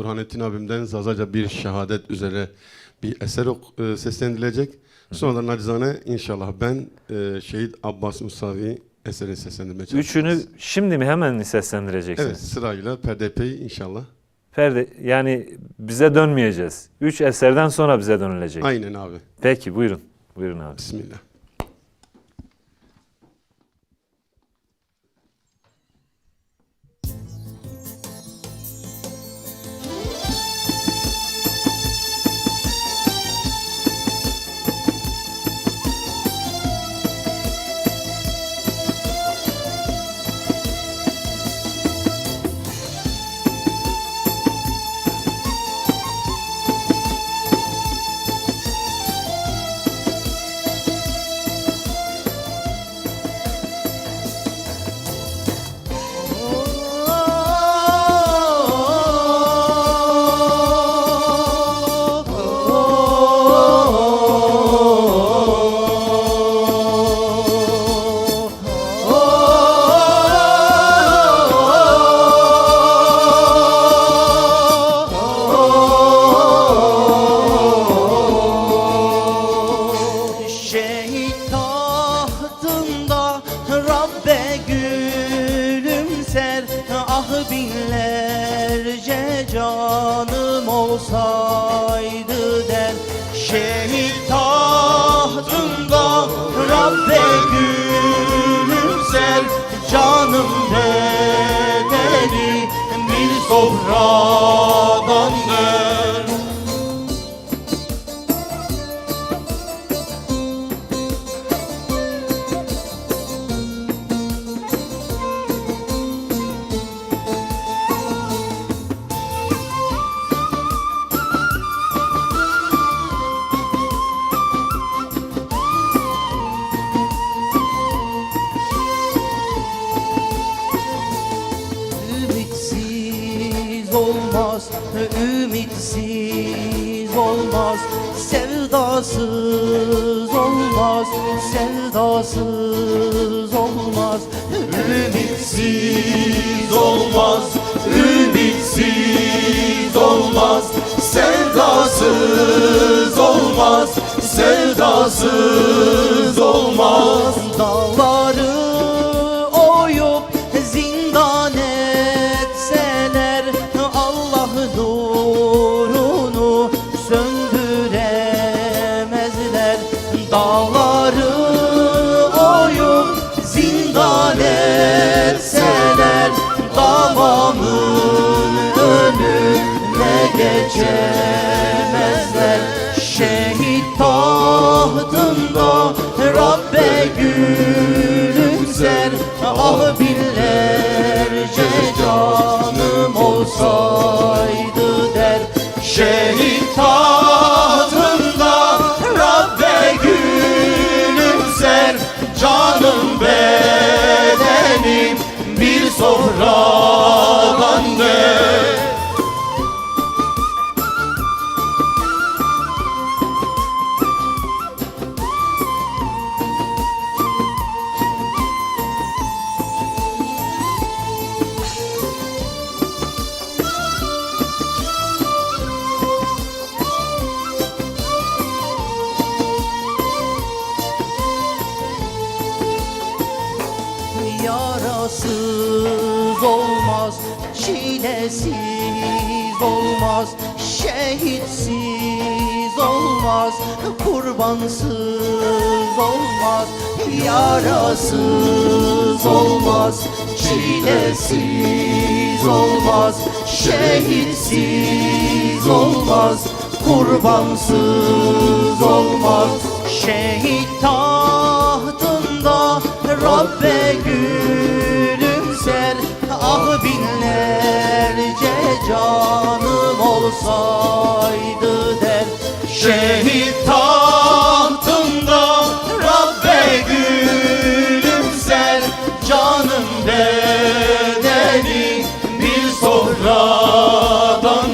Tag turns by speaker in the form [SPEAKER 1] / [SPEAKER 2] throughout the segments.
[SPEAKER 1] Burhanettin abimden Zazaca bir şehadet üzere bir eser seslendirilecek. Sonra da nacizane inşallah ben Şehit Abbas Musavi eserini seslendirmeye çalışacağız.
[SPEAKER 2] Üçünü şimdi mi hemen mi seslendireceksiniz?
[SPEAKER 1] Evet, sırayla perdepeyi inşallah.
[SPEAKER 2] Yani bize dönmeyeceğiz. 3 eserden sonra bize dönülecek.
[SPEAKER 1] Aynen abi.
[SPEAKER 2] Peki buyurun. Buyurun abi.
[SPEAKER 1] Bismillah.
[SPEAKER 3] Ah binlerce canım olsaydı der. Şehit tahtında Rabbe gülümser, canım bedeli bir sofradandır. Olmaz, ümitsiz olmaz, sevdasız olmaz, sevdasız olmaz, ümitsiz olmaz, ümitsiz olmaz, sevdasız olmaz, sevdasız olmaz. Dağları oyup zindan etseler, Allah nurunu söndüremezler. Dağları oyup zindan etseler, davamın önüne geçemezler. Şehit tahtında Rabbe gülümser, ah binlerce canım olsaydı der. Şehit tahtında Rabbe gülümser, canım bedenim bir sofradandır. Yarasız olmaz, çilesiz olmaz, şehitsiz olmaz, kurbansız olmaz. Yarasız olmaz, çilesiz olmaz, şehitsiz olmaz, kurbansız olmaz. Şehit tahtında Rabbe gülümser, ah binlerce canım olsaydı der. Şehit tahtında Rabbe gülümser, canım bedeli bir sofradandır.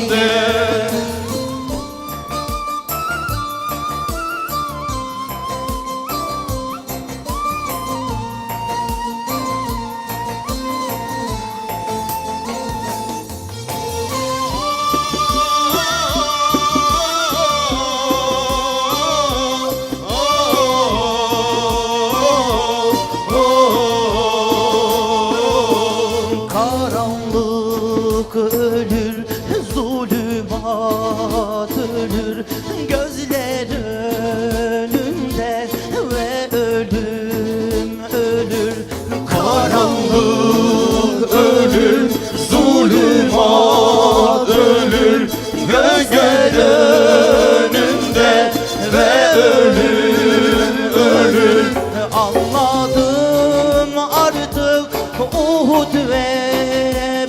[SPEAKER 3] kapatılır gözler önünde ve ölüm ölür. Karanlık ölür, zulümat ölür, gözler önünde ve ölüm ölür. Anladım artık Uhud ve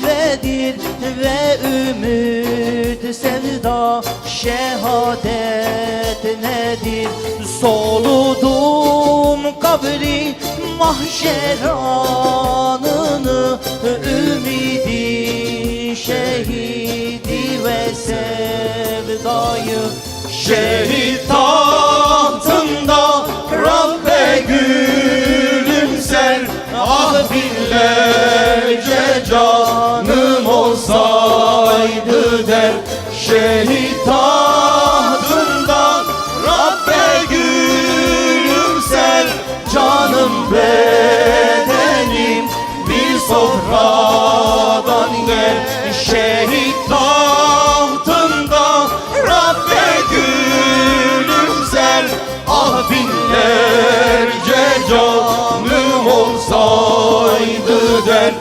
[SPEAKER 3] Bedir ve ümit sevda şehadet nedir? Soludum kabri mahşer anını, ümidi şehidi ve sevdayı. Şehit tahtında Rabbe gülümser, ah binlerce canım olsaydı der. Şehit tahtında Rabbe gülümser, canım bedenim bir sofradan gel. Şehit tahtında Rabbe gülümser, ah binlerce canım olsaydı der.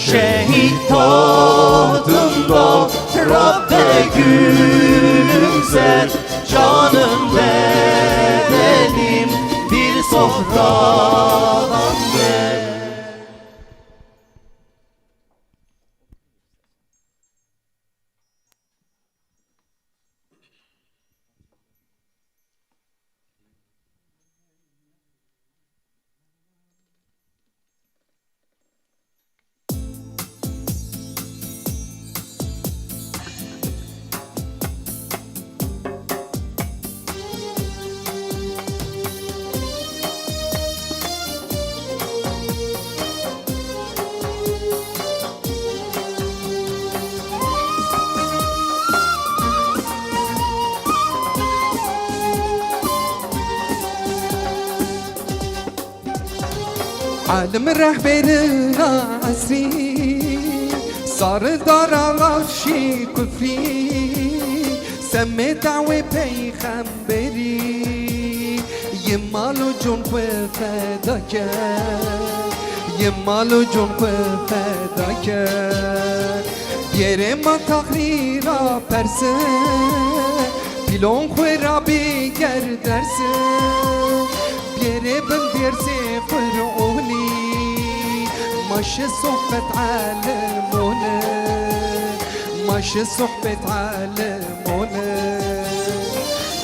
[SPEAKER 3] Şehit tahtında Rabbe gülümser, canım bedenim bir sofradan gel.
[SPEAKER 4] عالم رهبرنا عصري صار دار عرشي كفري سمي دعوة بيخمبري يمالو جون فداك يمالو جون فداك Yere ma tahrira perse Pilon khwera biger derse Yere ben derse فرعوني ماشي صحبة عالمونا ماشي صحبة عالمونا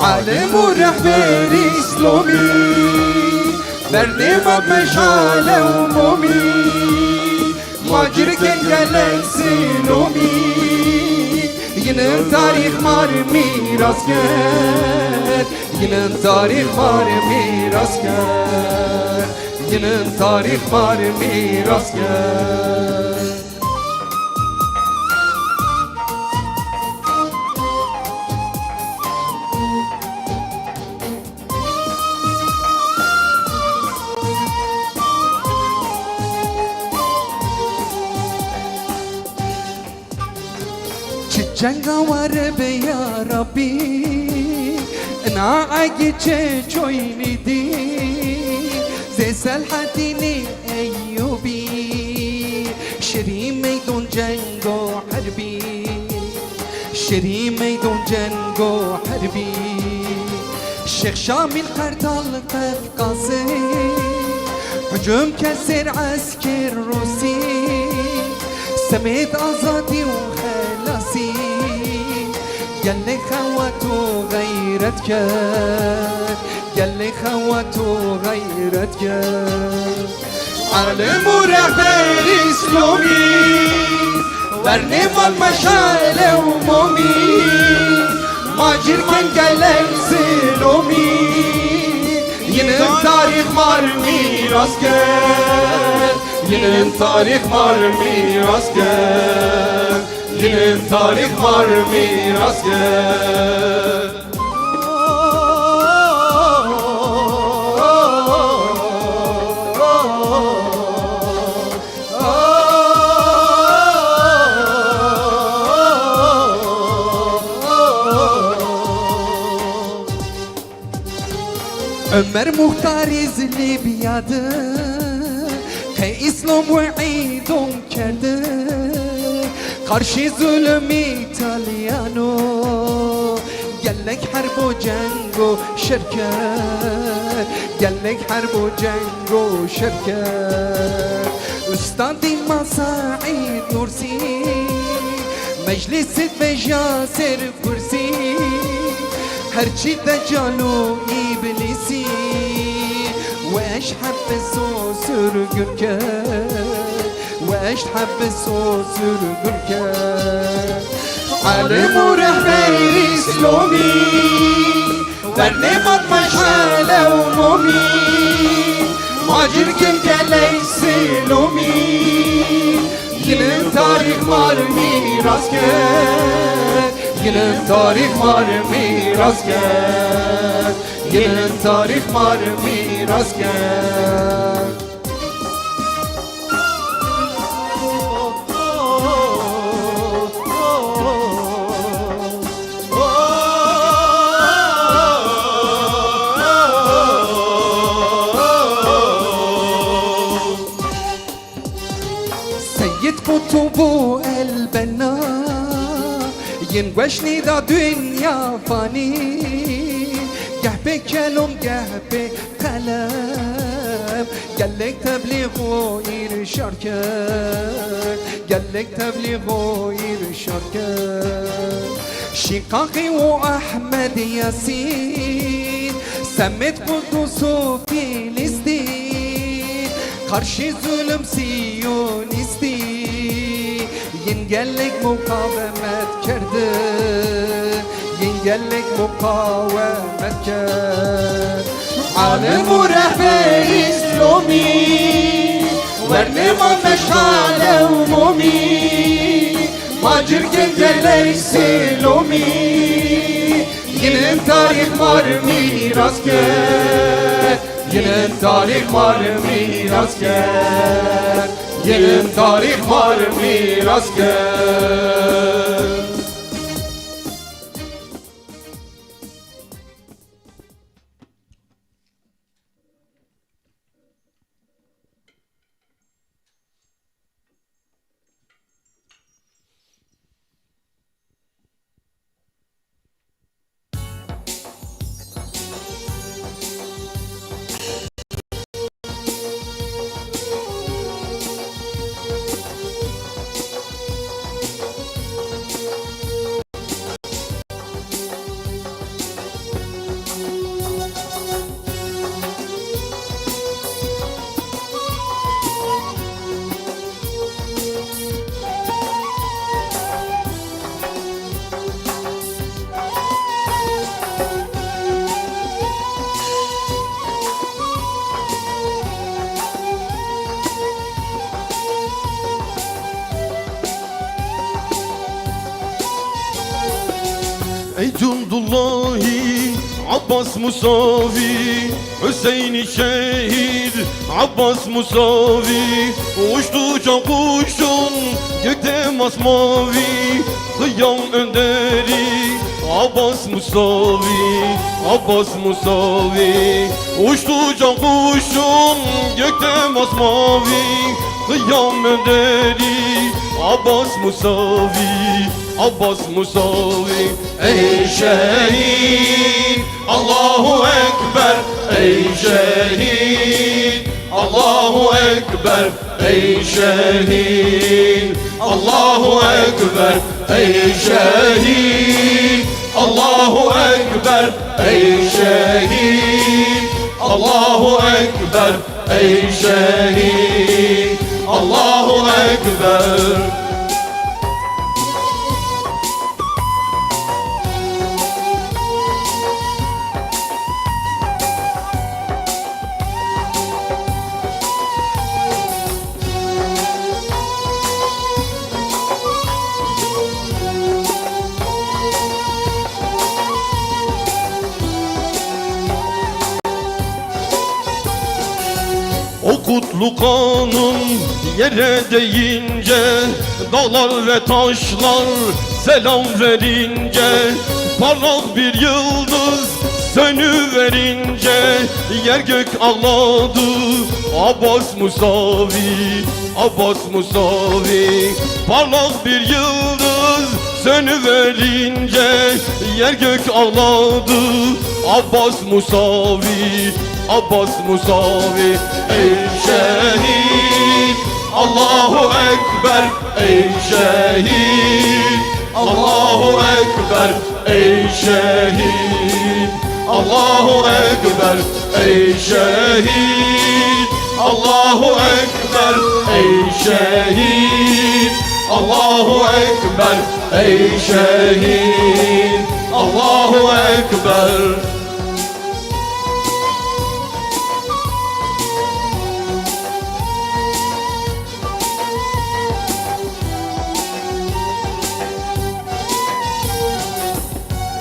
[SPEAKER 4] عالم ورهبر إسلامي برنامج مشعل عمومي ماجر كان جلال سلومي ينم تاريخ مار ميراثكار ينم تاريخ مار ميراثكار ينم تاريخ مار ميراثكار جنگاور به یا ربی انا اگه چه چوینی دی زي سلحتين ايوبي شري ميدون جنگو حربي شري ميدون جنگو حربي الشيخ شامل قرطال قفقازي هجوم كسر عسكر روسي سميت ازادي وخلاصي يلي خواتو غيرتك يلي خواتو غيرتك عالم ورهبر اسلامي برنامج مشعل عمومي ماجر كان قلم سلومي ينم تاريخ مار ميراثكار ينم تاريخ مار ميراثكار ينم تاريخ مار ميراثكار Ömer Muhtar izli biyadı Ke İslam ve idom kerdi Karşı zulüm İtalyano Gellek harbo cengo şirket Gellek harbo cengo şirket Üstad-i Masaid Nursi Meclis-i Bejasir Kursi Herçi Deccalu İblisi Ve eşhabbesu sürgünken Ve eşhabbesu sürgünken Alim-u rehber İslami Dernemat meşale umumi Macir kim geleysi lumi Yine tarih var miras gel Yine tarih var miras gel Yine tarih var miras gel Kutubu el-benna Yenveşni da dünya fani Gehbe kelum gehbe kalem Gellek tebliğu irşarken Gellek tebliğu irşarken Şikaki ve Ahmed Yasin Semmet Kudusu Filistin Karşı zulüm Siyonisti Yengellek mukavemet kerdi Yengellek mukavemet kerdi Alim-u rehber İslami Verneman meşale umumi Macir gengeleysi lumi Yine tarih var miras gel Yine tarih var miras gel Yine tarih var miras gel
[SPEAKER 3] Ey Cundullahi Abbas Musavi Hüseyin-i Şehit Abbas Musavi Uçtuca kuşun gökte masmavi Kıyam önderi Abbas Musavi Abbas Musavi Uçtuca kuşun gökte masmavi Kıyam önderi Abbas Musavi Abbas Musavi Ey şehit Allahu Ekber Ey şehit Allahu Ekber Ey şehit Allahu Ekber Ey şehit Allahu Ekber Ey şehit Allahu Ekber Ey şehit Allahu Ekber O kutlu kanun yere değince dağlar ve taşlar selam verince parlak bir yıldız sönüverince yer gök ağladı. Abbas Musavi, Abbas Musavi, parlak bir yıldız sönüverince yer gök ağladı. Abbas Musavi, Abbas Musavi. Ey şehit, Allahu Ekber, ey şehit, Allahu Ekber, ey şehit, Allahu Ekber, ey şehit, Allahu Ekber, ey şehit, Allahu Ekber, ey şehit, Allahu Ekber.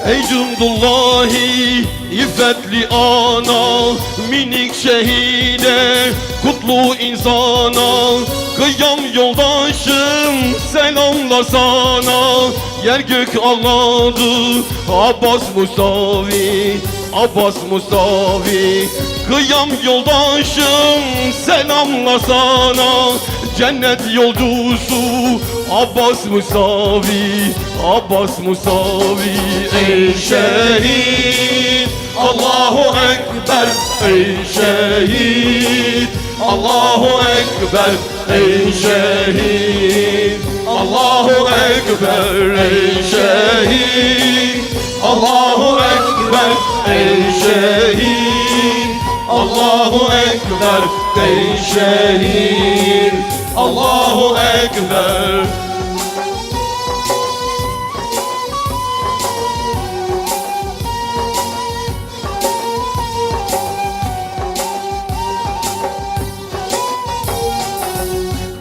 [SPEAKER 3] Ey cundullahi iffetli ana, minik şehide, kutlu insana, kıyam yoldaşım selamlar sana. Yer gök ağladı, Abbas Musavi, Abbas Musavi, kıyam yoldaşım selamlar sana. Cennet yolcusu Abbas Musavi, Abbas Musavi. Ey şehit, Allahu Ekber, ey şehit, Allahu Ekber, ey şehit, Allahu Ekber, ey şehit, Allahu Ekber, ey şehit, Allahu Ekber, ey şehit, Allahu Ekber.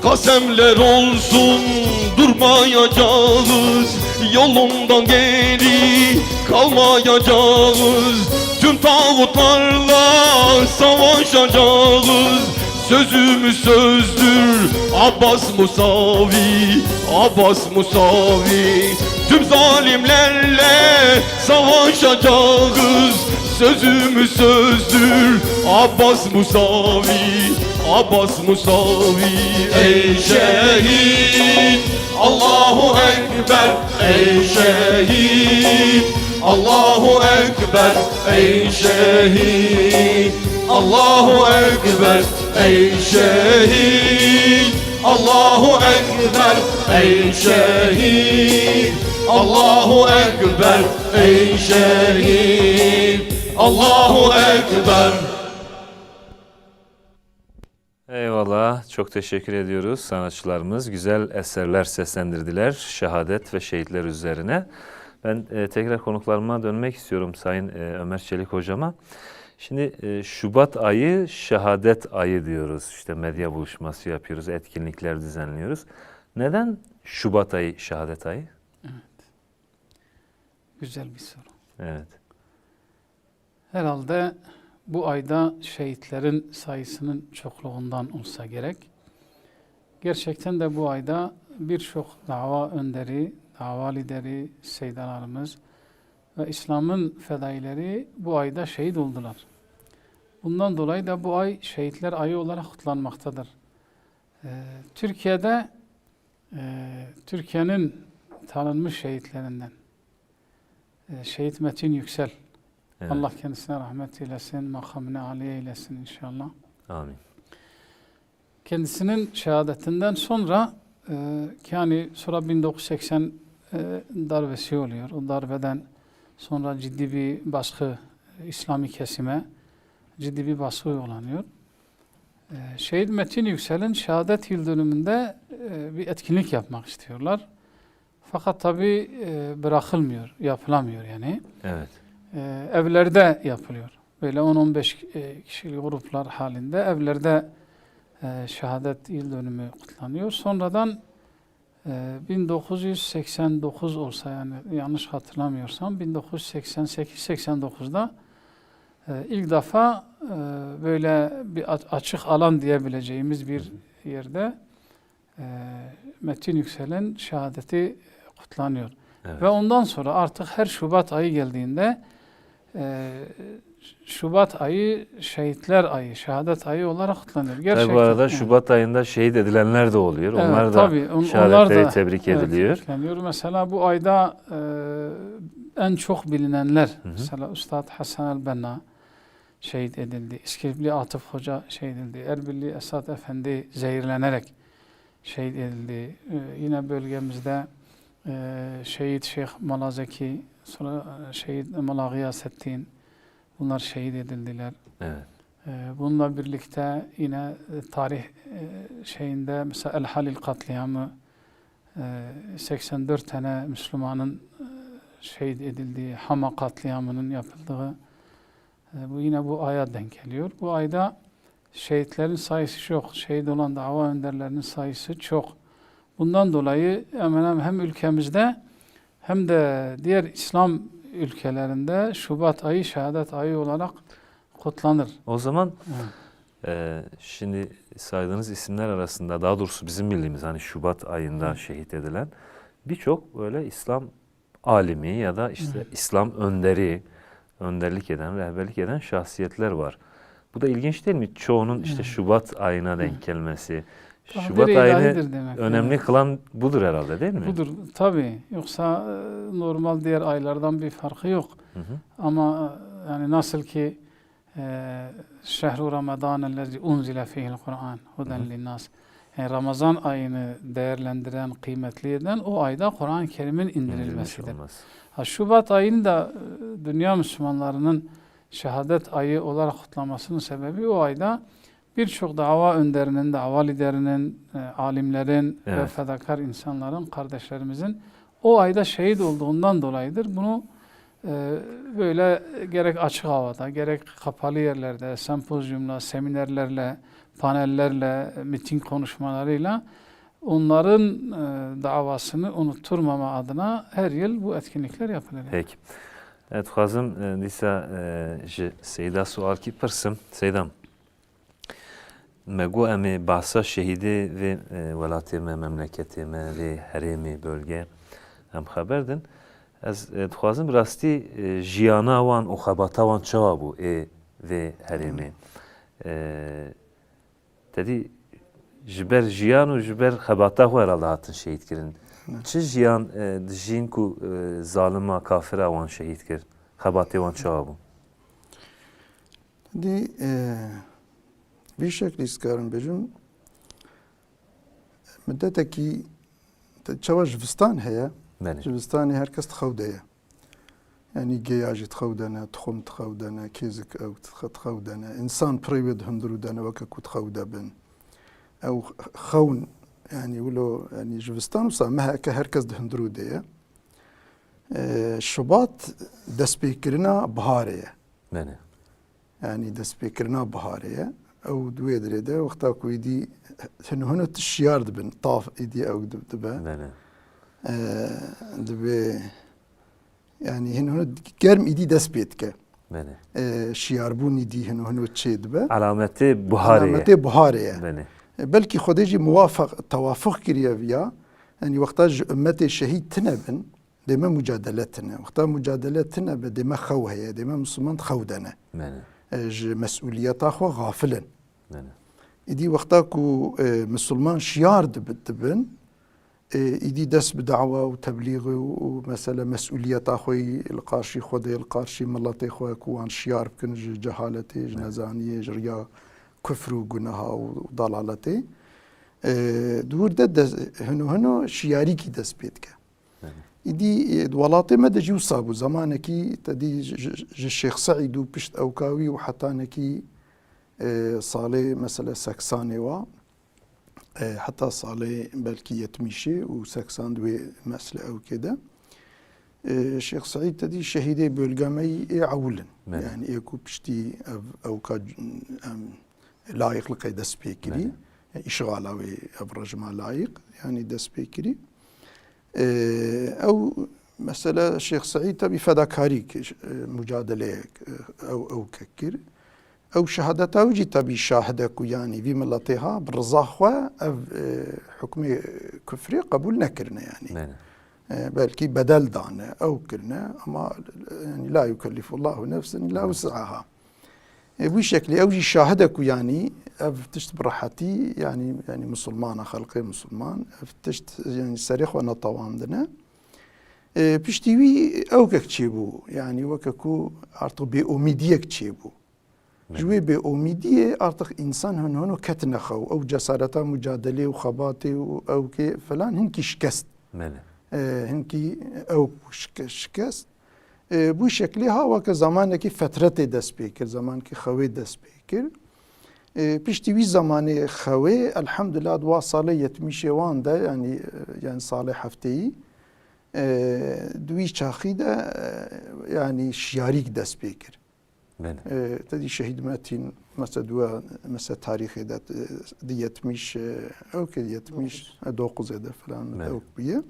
[SPEAKER 3] Kasemler olsun durmayacağız, yolundan geri kalmayacağız. Tüm tağutlarla savaşacağız. Sözümüz sözdür Abbas Musavi, Abbas Musavi. Tüm zalimlerle savaşacağız. Sözümüz sözdür Abbas Musavi, Abbas Musavi. Ey şehit, Allahu Ekber, ey şehit, Allahu Ekber, ey şehit, Allahu Ekber, ey şehit, Allahu Ekber, ey şehit, Allahu Ekber, ey şehit, Allahu Ekber.
[SPEAKER 2] Eyvallah. Çok teşekkür ediyoruz sanatçılarımız. Güzel eserler seslendirdiler şehadet ve şehitler üzerine. Ben tekrar konuklarıma dönmek istiyorum Sayın Ömer Çelik hocama. Şimdi Şubat ayı şehadet ayı diyoruz. İşte medya buluşması yapıyoruz, etkinlikler düzenliyoruz. Neden Şubat ayı şehadet ayı?
[SPEAKER 5] Evet. Güzel bir soru.
[SPEAKER 2] Evet.
[SPEAKER 5] Herhalde bu ayda şehitlerin sayısının çokluğundan olsa gerek. Gerçekten de bu ayda birçok dava önderi, dava lideri, seydalarımız ve İslam'ın fedaileri bu ayda şehit oldular. Bundan dolayı da bu ay şehitler ayı olarak kutlanmaktadır. Türkiye'de Türkiye'nin tanınmış şehitlerinden Şehit Metin Yüksel,
[SPEAKER 2] Evet.
[SPEAKER 5] Allah kendisine rahmet eylesin, makamını âli eylesin inşallah.
[SPEAKER 2] Amin.
[SPEAKER 5] Kendisinin şehadetinden sonra sonra 1980 darbesi oluyor. O darbeden sonra ciddi bir baskı, İslami kesime ciddi bir baskı uygulanıyor. Şehit Metin Yüksel'in şehadet yıl dönümünde bir etkinlik yapmak istiyorlar. Fakat tabi bırakılmıyor, yapılamıyor yani.
[SPEAKER 2] Evet.
[SPEAKER 5] Evlerde yapılıyor. Böyle 10-15 kişilik gruplar halinde evlerde şehadet yıl dönümü kutlanıyor. Sonradan 1989 olsa yani yanlış hatırlamıyorsam 1988-89'da ilk defa böyle bir açık alan diyebileceğimiz bir yerde Metin Yüksel'in şehadeti kutlanıyor.
[SPEAKER 2] Evet.
[SPEAKER 5] Ve ondan sonra artık her Şubat ayı geldiğinde Şubat ayı şehitler ayı, şehadet ayı olarak kutlanıyor.
[SPEAKER 2] Tabii bu arada
[SPEAKER 5] yani.
[SPEAKER 2] Şubat ayında şehit edilenler de oluyor.
[SPEAKER 5] Evet,
[SPEAKER 2] Onlar da
[SPEAKER 5] tabii,
[SPEAKER 2] şehadetleri tebrik
[SPEAKER 5] evet,
[SPEAKER 2] ediliyor.
[SPEAKER 5] kutleniyor. Mesela bu ayda en çok bilinenler, mesela Üstad Hasan el-Benna şehit edildi. İskilipli Atıf Hoca şehit edildi. Erbilli Esad Efendi zehirlenerek şehit edildi. Yine bölgemizde şehit Şeyh Malazeki, sonra şehit Mala Gıyasettin, bunlar şehit edildiler.
[SPEAKER 2] Evet.
[SPEAKER 5] Bununla birlikte yine tarih şeyinde mesela El Halil katliamı, 84 tane Müslümanın şehit edildiği, Hama katliamının yapıldığı, bu yine bu aya denk geliyor. Bu ayda şehitlerin sayısı çok, şehit olan dava önderlerinin sayısı çok. Bundan dolayı hemen hemen hem ülkemizde hem de diğer İslam ülkelerinde Şubat ayı şehadet ayı olarak kutlanır.
[SPEAKER 2] O zaman şimdi saydığınız isimler arasında, daha doğrusu bizim bildiğimiz hani Şubat ayında şehit edilen birçok böyle İslam alimi ya da işte İslam önderi, önderlik eden, rehberlik eden şahsiyetler var. Bu da ilginç değil mi? Çoğunun işte Şubat ayına denk gelmesi. Şubat ayını önemli kılan budur herhalde, değil mi?
[SPEAKER 5] Budur tabii. Yoksa normal diğer aylardan bir farkı yok. Ama yani nasıl ki şehru Ramazan ellezî unzile fihil Kur'an huden linnas. Yani Ramazan ayını değerlendiren, kıymetli eden o ayda Kur'an-ı Kerim'in indirilmesidir. Şubat ayını da dünya Müslümanlarının şehadet ayı olarak kutlamasının sebebi o ayda birçok dava önderinin, dava liderinin, alimlerin ve fedakar insanların, kardeşlerimizin o ayda şehit olduğundan dolayıdır. Bunu böyle gerek açık havada, gerek kapalı yerlerde, sempozyumla, seminerlerle, panellerle, miting konuşmalarıyla onların davasını unutturmama adına her yıl bu etkinlikler yapılır.
[SPEAKER 2] Peki. Evet, xwazim dîsa ji Seyda sual kî pirsim. Seydam, me got em ê behsa şehîdê vê welatê me, memleketê me, vê herêmê, bölge em xeber din. Ez dixwazim rastî jiyana wan û xebata wan çawa bû ê vê herêmê. Tedî ji ber jiyan û ji ber xebata xwe herhalde hatin şehîd kirin. Çi jiyan dijîn ku zalima, kafira wan şehîd kir? Xebatê wan çawa bû?
[SPEAKER 6] Di vî şeklî skarin bêjim middetekî çawa jivistan heye. Jivistanê herkes dixew de ye. Yani geya jî dixew de ne, tixom dixew de ne, kêzik ew dixew de ne. İnsan pirê wê dihundirû de ne weke ku dixew de bin. Ew xewn yani wilo yani jivistan wisa meheke herkes dihundirû de ye. Şubat destpêkirina biharê ye. Yani destpêkirina biharê ye. Ew duê dirê de wexta ku êdî hûn tişyar dibin, taf êdî ew dibe. Dibe yani hûn germ êdî dest pê dike. Şiyarbûn êdî hûn çê dibe.
[SPEAKER 2] Alametê biharê ye.
[SPEAKER 6] Alametê biharê ye. Belkî Xwedê jî tewafuk kiriye viya. Yani wexta ji ümmetê şehîd tune bin, dême mücadele tune. Wexta mücadele tune be dême xew heye, dême Müslüman xew de ne. Ji mes'ûliyeta xwe gafilin. Êdî wexta ku Müslüman şiyar dibin, êdî dest bi dawa û teblîğê û mesela mes'ûliyeta xwe li qarşî Xwedê, li qarşî miletê xwe ku wan şiyar bikin ji cehaletê, ji nezaniyê, ji riya küfr û guneha û dalaletê. Dûr de hûn şiyarîkî dest pê dike. Êdî welatê me de jî wisa bû zamanekî tedî ji Şêx Seîd û pişt Ewkawî û hetanekî salê mesela 80 wa heta salê belkî 70 û 80 wê mesle Ewkê de Şêx Seîd tedî şehîdê bölgemeyî ê ewilin. Yani ê ku piştî Ewka layıklıkê dest pê kirî. İşgala wê ev rejima layık yani dest pê kirî. Ew mesela Şêx Seîd tabii fedakarî mücadeleyek ew kir. Ew şehadeta wî jî tabii şahide ku yani vî miletê ha bi rıza xwe ev hukmê küfrê qebûl nekirine yani. belki bedel dane ev kirne ama yani la yukellifullahu nefsen illa vus'aha. Bu şekli ev şahide ku yani ev tişt brahati yani Müslüman halkı Müslüman ev tişt yani serih ve natavamdına. Piştivi ev kekçi bu yani vakaku artık bir umidiyek çi bu. Jwe bir umidiye artık insan honu ketne xav ev cesareta mücadele ve xabati ev ki falan hinki şikest. Hinki ev şikest. Bu şekli ha vaka zamanki fetreti dest pekir, zamanki xavi dest pekir. Pişti zamanı xavi elhamdülillah dua sale 70 wan da yani sale hafteyi دوی چاخی ده yani şiyarik dest pekir. Tedi şehit metin mesela mesela tarihi de 70 ok 79 ede falan ok biye.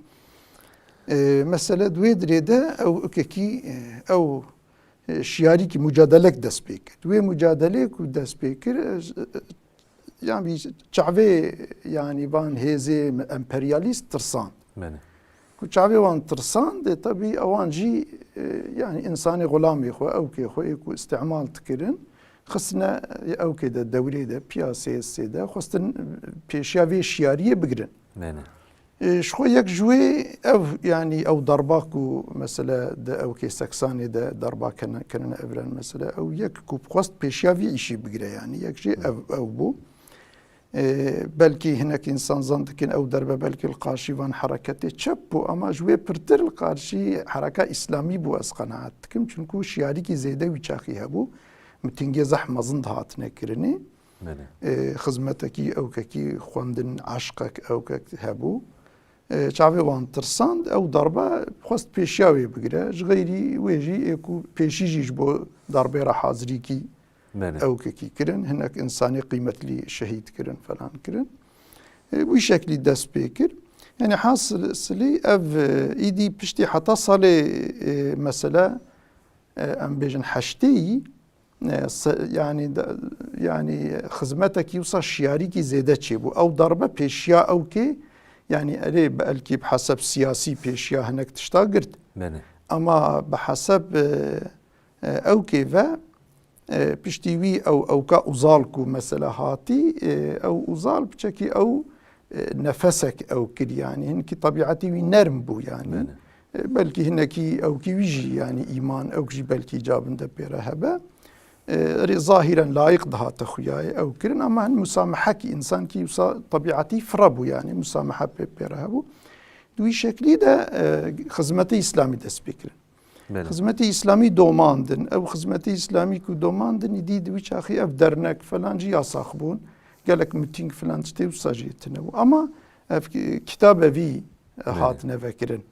[SPEAKER 6] Mesela duydrede ki ev şiyarik mücadelek dest pekir. Duy mücadele ku dest pekir yani bir çave yani van heze emperyalist tırsan. Kuçavi wan tirsan de tabi awan jî yani insani gulamî xwe ew kê xwe ku istimal dikirin xisne ew kê de dewrê de piyaseyê de xwestin pêşiya vê şiyariyê bigirin. Ji xwe yek ji wê ev yani ew derba ku mesela de ew kê seksanê de derba kenine evren mesela ew yek ku xwest pêşiya vê îşî bigire yani yek jî ew bû. belki hinek insan zandikin ev derbe belki القارشی hareketi çöp bu ama jwe pirtir القارشی hareka İslami bu az qanaat dikim çünkü şiariki zeyde viçaxi hebu mütinge zahmazın da hatine kirini xizmeteki evkeki xwendin aşqek evkek hebu çavê wan tirsand ew darba xwest pêşiya wê bigire ji ghayrî wê jî ku pêşî jî ji bo darbêra hazirîkî evkeki kirin hinek insani kıymetli şehit kirin falan kirin bu şekli dest pekir yani hasılı ev idi pişti hatta sale mesela em bejin haşteyi yani hizmeteki usa şiariki zede çi bu ev darbe peşya ev ki yani belki bihasab siyasi peşya hinek tişta girt ama bihasab ev ki ve pişti wî ew ka uzal ku mesela hatî ew uzal biçekî ew nefesek ew kir yani hinkî tabiatî wî nerm bû yani belkî hinekî ew kî wî jî yani îman ew jî belkî icabinde pêre hebe zahiren layık dihate xuyayê ew kirin ama hin müsamehekî insan kî wisa tabiatî fira bû yani müsamehe pêre hebû wî şeklî de xizmetê İslamî dest pê kirin. Hizmeti İslami domandın, ev hizmeti İslami ku domandın idi di çaxi ev dernek falan jî yasak bûn. Gelek miting falan tiştê wisa jî tune bû. Ama ev kitabevî hatine vekirin.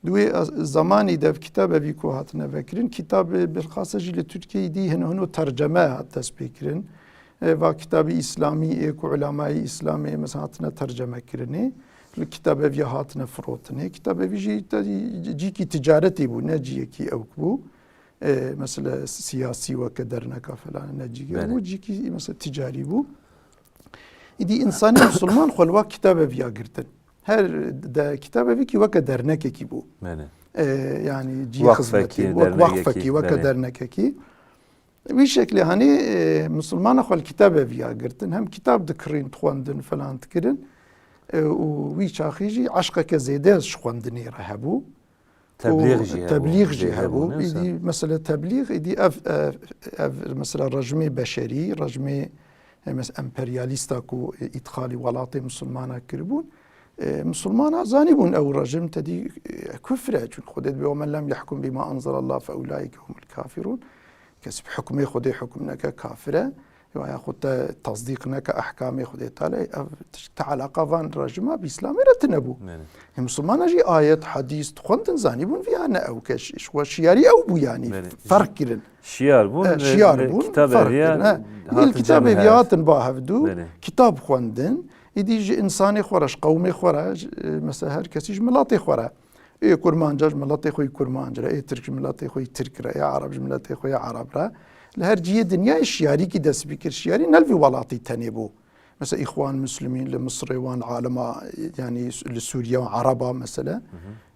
[SPEAKER 6] Duê zamanî de ev kitabevî ku hatine vekirin, kitabê bilxasa jî li Tirkiyeyê dî hino terceme hat dest pê kirin. Va kitabı İslami ku ulemayê İslamê mesela hatine terceme kirinê. Kitabevi hatine firotine. Kitabevi cîkî ticaretî bû, ne ciyekî ew bû. Mesela siyasî veke derneka falan ne ciyekî bû, cîkî mesela ticarî bû. İdî insanî Müslüman xwe li wek kitabeviya girtin. Her de kitabevi kî weke dernekekî bû. Yani cî hizmetî, vakfekî, weke dernekekî. Wî şeklî hani Müslümana xwe li kitabeviya girtin. Hem kitap dikirin, dixwendin falan dikirin. وی چاخی جی عشق که زیده از خواندنی را هبو تبلیغ جی هبو ایدی مثلا تبلیغ ایدی اف مثلا رجمه بشری رجمه مثلا امپریالیستا کو ادخال ولات مسلمانا کربون مسلمانا زانبون او رجم تدی کفره چون خودت به من لم يحكم بما انزل الله فاولئك هم الكافرون کسب حکم خود حکم نکه کافره یا خود تصدیق نکه احکام خود تعالی تعلق وان رجما باسلام رتنبو مسلمان جی آیت حدیث خوندن زانیبون ویانه او کش و شیاری او بو یعنی فرق کرن
[SPEAKER 2] شیار بون
[SPEAKER 6] کتاب بیاتن با هفدو کتاب خوندن ایدی انسانی خورش قومی خورش مثلا هر کسی ملاتی خوره ای کرمانجا ملاتی خوی کرمانجا ای ترک ملاتی خوی ترک را یا عرب ملاتی خوی عرب را لهر جیه دنیا شیاری کی دست بکر شیاری نلوی ولاتی تنی بو مثلا إخوان مسلمين لمصر وان عالم يعني لسوريا وعربة مثلا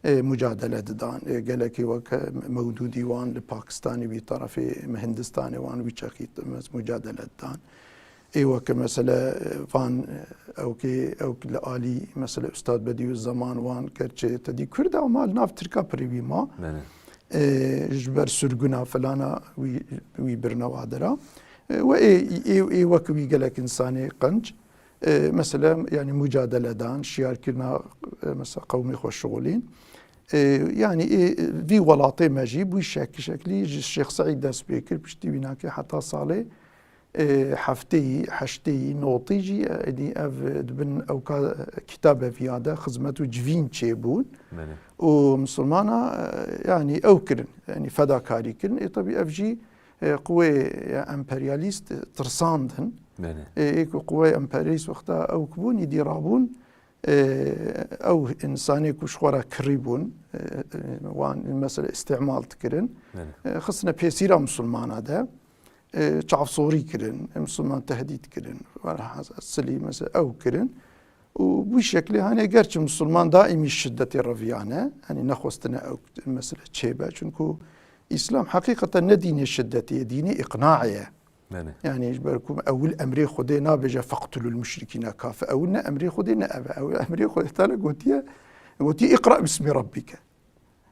[SPEAKER 6] مجادلة دان قالك وك مودودي وان لباكستاني بطرف هندستاني وان بيشاكي مجادلة دان وك مثلا فان او لآلي مثلا أستاذ بديو الزمان وان كرچه تدي كردا ومال ناف تركا بريبي ما جبر سرقنا فلانا وي برنا وادرا وإي وكوي قالك إنساني قنج مثلا يعني مجادلة دان شيار كنا مثلا قومي خوش شغولين يعني في ولاطي مجيب شكلي الشيخ سعيد داس بيكر بشتي بناكي حتى صالي حشتي نوطيجي ادي اف دبن او كتابه في هذا خدمته جفين تشيبون ومسلمانا يعني اوكرن يعني فداكاري كرن طبيعي افجي قوى امبرياليست ترساندن قوى امبرياليست وقتها او كبون يديرابون او انساني كشخورا كريبون وان مثلا استعمال تكرن خصنا بيسيرا مسلمان هذا شعب صوري كرن مسلمان تهديد كرن السلي مثلا او كرن وبشكل هاني قرش مسلمان دائما الشدة الرفيانة يعني نخوستنا او مثلا تشيبا شنكو إسلام حقيقة ندين الشدة ديني إقناعية يعني يجبركم أول أمري خدينا بجا فاقتلوا المشركين كافة أولنا أمري خدينا أبا أول أمري خدينا تعالى قلتي اقرأ باسم ربك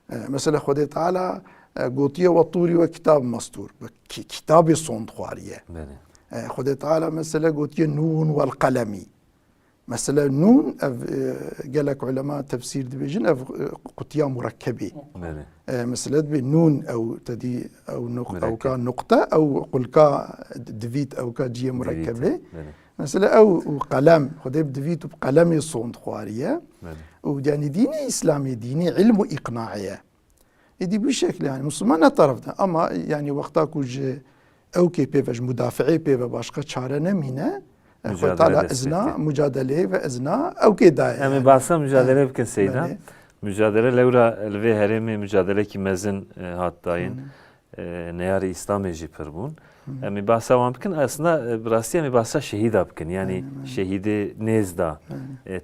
[SPEAKER 6] مثلا خدي تعالى قلتي والطوري وكتاب مسطور كتاب صند خوارية خدي تعالى مثلا قلتي النون والقلم مثلا نون قالك علماء تفسير دبيجن قطية مركبة مثلا بالنون أو تدي أو كان نقطة أو قل كا دفيت أو كا جية مركبة مثلا أو قلم خدي بدفيت بقلم صوند خوارية ويعني ديني إسلامي ديني علم إقناعية يدي بشكل يعني مسلمان طرفنا أما يعني وقتا كوج أو كي بيفج مدافعي بيفا باشقة شارنا مينا مجادله ve ezna او كده
[SPEAKER 2] يعني باسا mücadele بكن سيدا mücadele لورا الوي هرمي mücadele ki mezin hattayın neyari İslam jiprbun yani basa wan bkin aslında brasiye mi basa şehit abkin yani şehidi nezda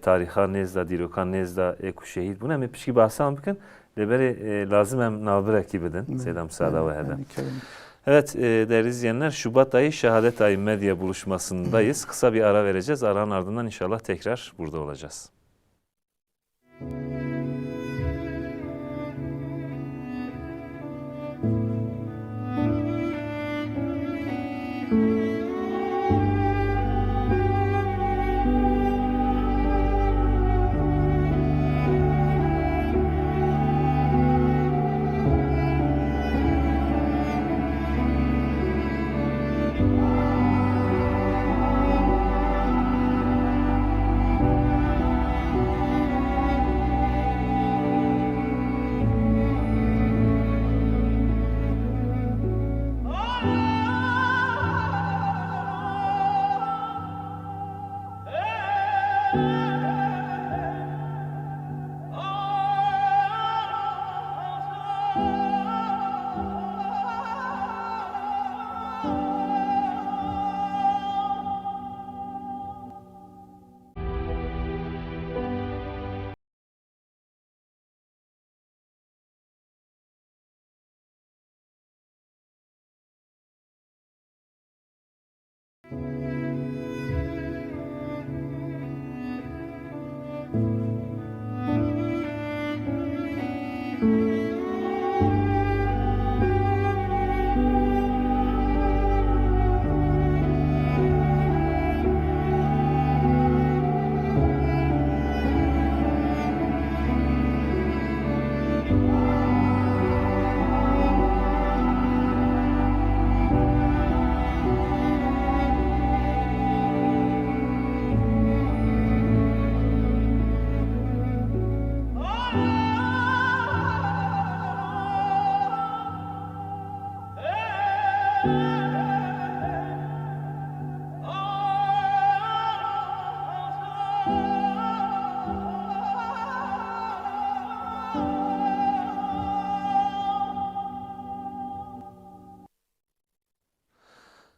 [SPEAKER 2] tariha nezda dirokan nezda ku şehit buna mi pişki basa bkin leberi lazım hem navber ekibidin selam sada ve hada. Evet değerli izleyenler, Şubat ayı Şehadet Ayı medya buluşmasındayız. Kısa bir ara vereceğiz. Aranın ardından inşallah tekrar burada olacağız.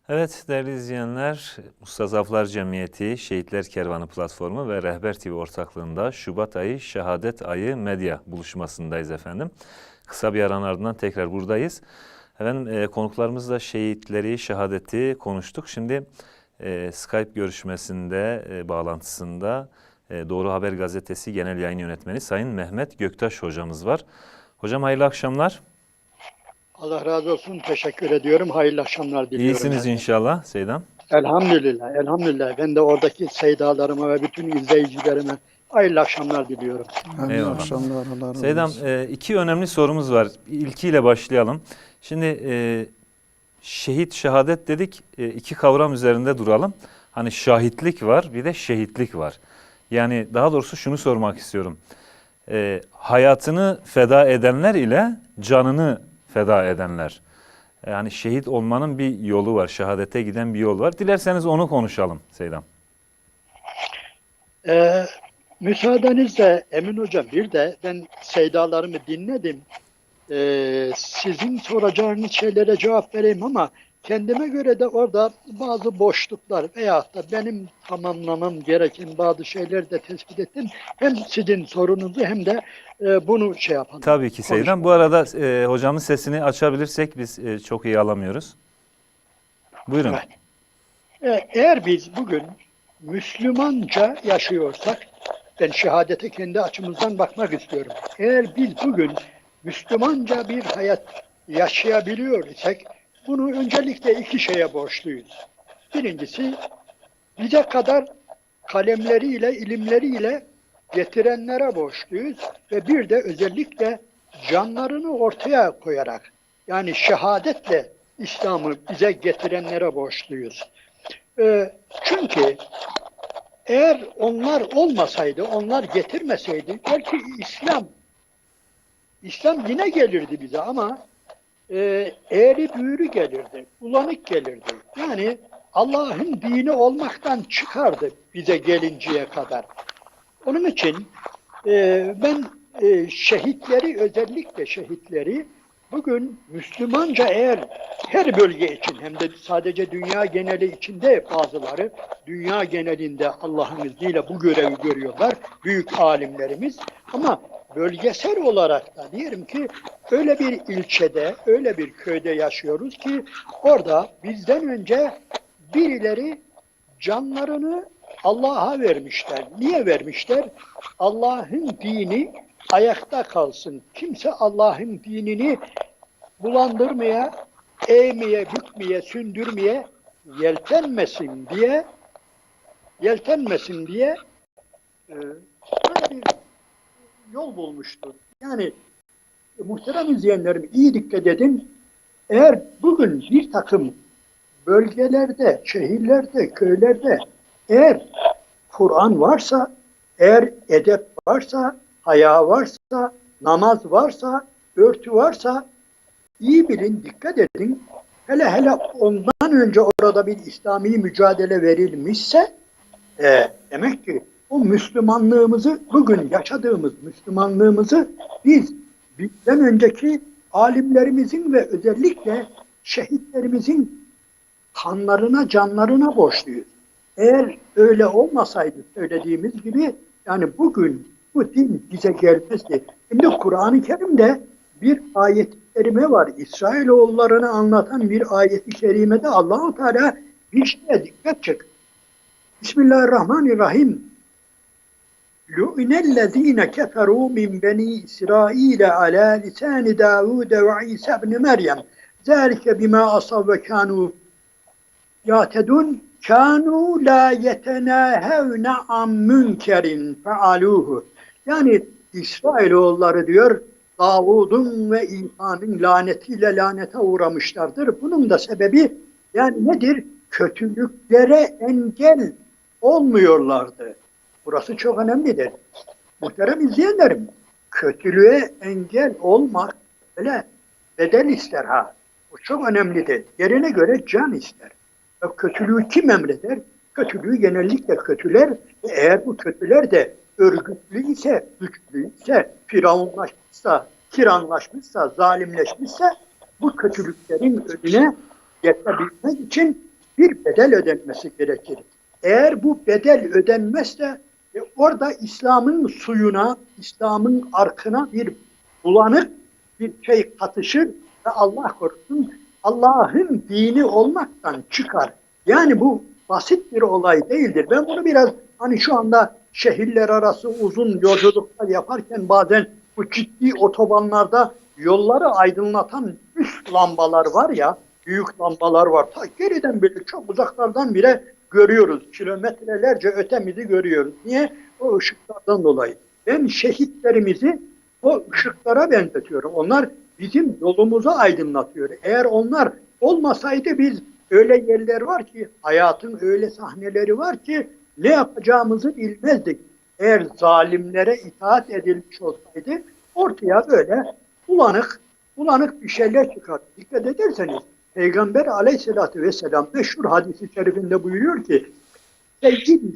[SPEAKER 2] Evet değerli izleyenler, Mustazaflar Cemiyeti, Şehitler Kervanı platformu ve Rehber TV ortaklığında Şubat ayı Şehadet Ayı medya buluşmasındayız efendim. Kısa bir aranın ardından tekrar buradayız. Efendim konuklarımızla şehitleri, şehadeti konuştuk. Şimdi Skype görüşmesinde, bağlantısında Doğru Haber Gazetesi Genel Yayın Yönetmeni Sayın Mehmet Göktaş hocamız var. Hocam hayırlı akşamlar.
[SPEAKER 7] Allah razı olsun. Teşekkür ediyorum. Hayırlı akşamlar diliyorum.
[SPEAKER 2] İyisiniz inşallah Seydam.
[SPEAKER 7] Elhamdülillah. Elhamdülillah. Ben de oradaki seydalarıma ve bütün izleyicilerime hayırlı akşamlar diliyorum.
[SPEAKER 6] Hayırlı
[SPEAKER 2] Eyvallah.
[SPEAKER 6] akşamlar. Allah razı
[SPEAKER 2] Seydam
[SPEAKER 6] olsun.
[SPEAKER 2] iki önemli sorumuz var. İlkiyle başlayalım. Şimdi şehit, şehadet dedik. İki kavram üzerinde duralım. Hani şahitlik var, bir de şehitlik var. Yani daha doğrusu şunu sormak istiyorum. Hayatını feda edenler ile canını feda edenler. Yani şehit olmanın bir yolu var, şehadete giden bir yol var. Dilerseniz onu konuşalım Seydam.
[SPEAKER 7] Müsaadenizle Emin Hocam, bir de ben seydalarımı dinledim. Sizin soracağınız şeylere cevap vereyim ama kendime göre de orada bazı boşluklar veyahut da benim tamamlamam gereken bazı şeyleri de tespit ettim. Hem sizin sorunuzu hem de bunu şey yapalım.
[SPEAKER 2] Tabii ki Seydam. Bu arada hocamın sesini açabilirsek biz çok iyi alamıyoruz. Buyurun.
[SPEAKER 7] Evet. Eğer biz bugün Müslümanca yaşıyorsak, ben şehadete kendi açımızdan bakmak istiyorum. Eğer biz bugün Müslümanca bir hayat yaşayabiliyor isek, bunu öncelikle iki şeye borçluyuz. Birincisi, bize kadar kalemleriyle, ilimleriyle getirenlere borçluyuz ve bir de özellikle canlarını ortaya koyarak, yani şehadetle İslam'ı bize getirenlere borçluyuz. Çünkü eğer onlar olmasaydı, onlar getirmeseydi belki İslam yine gelirdi bize ama eğri büğrü gelirdi, bulanık gelirdi. Yani Allah'ın dini olmaktan çıkardı bize gelinceye kadar. Onun için ben şehitleri, özellikle şehitleri bugün Müslümanca, eğer her bölge için hem de sadece dünya geneli içinde bazıları dünya genelinde Allah'ın izniyle bu görevi görüyorlar. Büyük alimlerimiz, ama bölgesel olarak da diyelim ki öyle bir ilçede, öyle bir köyde yaşıyoruz ki orada bizden önce birileri canlarını Allah'a vermişler. Niye vermişler? Allah'ın dini ayakta kalsın. Kimse Allah'ın dinini bulandırmaya, eğmeye, bükmeye, sündürmeye yeltenmesin diye böyle bir yol bulmuştur. Yani muhterem izleyenlerim, iyi dikkat edin. Eğer bugün bir takım bölgelerde, şehirlerde, köylerde eğer Kur'an varsa, eğer edep varsa, haya varsa, namaz varsa, örtü varsa, iyi bilin, dikkat edin. Hele ondan önce orada bir İslami mücadele verilmişse, demek ki o Müslümanlığımızı, bugün yaşadığımız Müslümanlığımızı biz bizden önceki alimlerimizin ve özellikle şehitlerimizin kanlarına, canlarına borçluyuz. Eğer öyle olmasaydı, söylediğimiz gibi, yani bugün bu din bize gelmezdi. Şimdi Kur'an-ı Kerim'de bir ayet-i kerime var. İsrailoğullarını anlatan bir ayet-i kerimede Allah-u Teala bir şeye dikkat çekiyor. Bismillahirrahmanirrahim. Lu'inellezîne keferû min beni İsraîle alâ lisâni Davûde ve İsâ ibn Meryem. Zâlike bimâ asav ve kânû yâtedûn. Kânû lâ yetenâhevne an münkerin fealûhu. Yani İsrailoğulları diyor, Davud'un ve İsa'nın lanetiyle lanete uğramışlardır. Bunun da sebebi yani nedir? Kötülüklere engel olmuyorlardı. Burası çok önemlidir. Muhterem izleyenlerim, kötülüğe engel olmak öyle bedel ister ha. Bu çok önemlidir. Yerine göre can ister. Kötülüğü kim emreder? Kötülüğü genellikle kötüler. Eğer bu kötüler de örgütlü ise, güçlü ise, firavunlaşmışsa, tiranlaşmışsa, zalimleşmişse bu kötülüklerin önüne geçebilmek için bir bedel ödenmesi gerekir. Eğer bu bedel ödenmezse orada İslam'ın suyuna, İslam'ın arkına bir bulanık bir şey katışır ve Allah korusun Allah'ın dini olmaktan çıkar. Yani bu basit bir olay değildir. Ben bunu biraz hani şu anda şehirler arası uzun yolculuklar yaparken bazen bu ciddi otobanlarda yolları aydınlatan üst lambalar var ya, büyük lambalar var. Ta geriden bile çok uzaklardan bile görüyoruz. Kilometrelerce ötemizi görüyoruz. Niye? O ışıklardan dolayı. Ben şehitlerimizi o ışıklara benzetiyorum. Onlar bizim yolumuzu aydınlatıyor. Eğer onlar olmasaydı biz öyle yerler var ki, hayatın öyle sahneleri var ki ne yapacağımızı bilmezdik. Eğer zalimlere itaat edilmiş olsaydı ortaya böyle bulanık bir şeyler çıkar. Dikkat ederseniz Peygamber Aleyhisselatü Vesselam meşhur hadis-i şerifinde buyuruyor ki Seyyid-i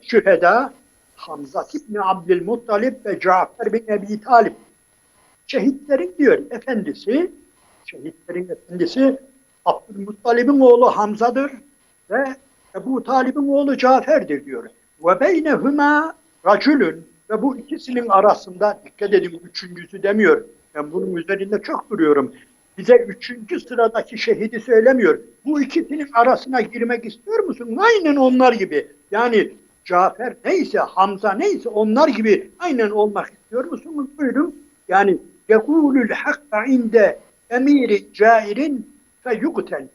[SPEAKER 7] Şühedâ Hamza İbni Abdülmuttalib ve Cafer bin Ebi Talib. Şehitlerin diyor efendisi, şehitlerin efendisi Abdülmuttalib'in oğlu Hamza'dır ve Ebu Talib'in oğlu Cafer'dir diyor. Ve beynehuma racülün ve bu ikisinin arasında dikkat edin üçüncüsü demiyor. Ben bunun üzerinde çok duruyorum. Bize üçüncü sıradaki şehidi söylemiyor. Bu ikisinin arasına girmek istiyor musun? Aynen onlar gibi. Yani Cafer neyse, Hamza neyse onlar gibi aynen olmak istiyor musunuz? Buyurun. Yani yekulul hakka inde emirin cairin fe yuktel.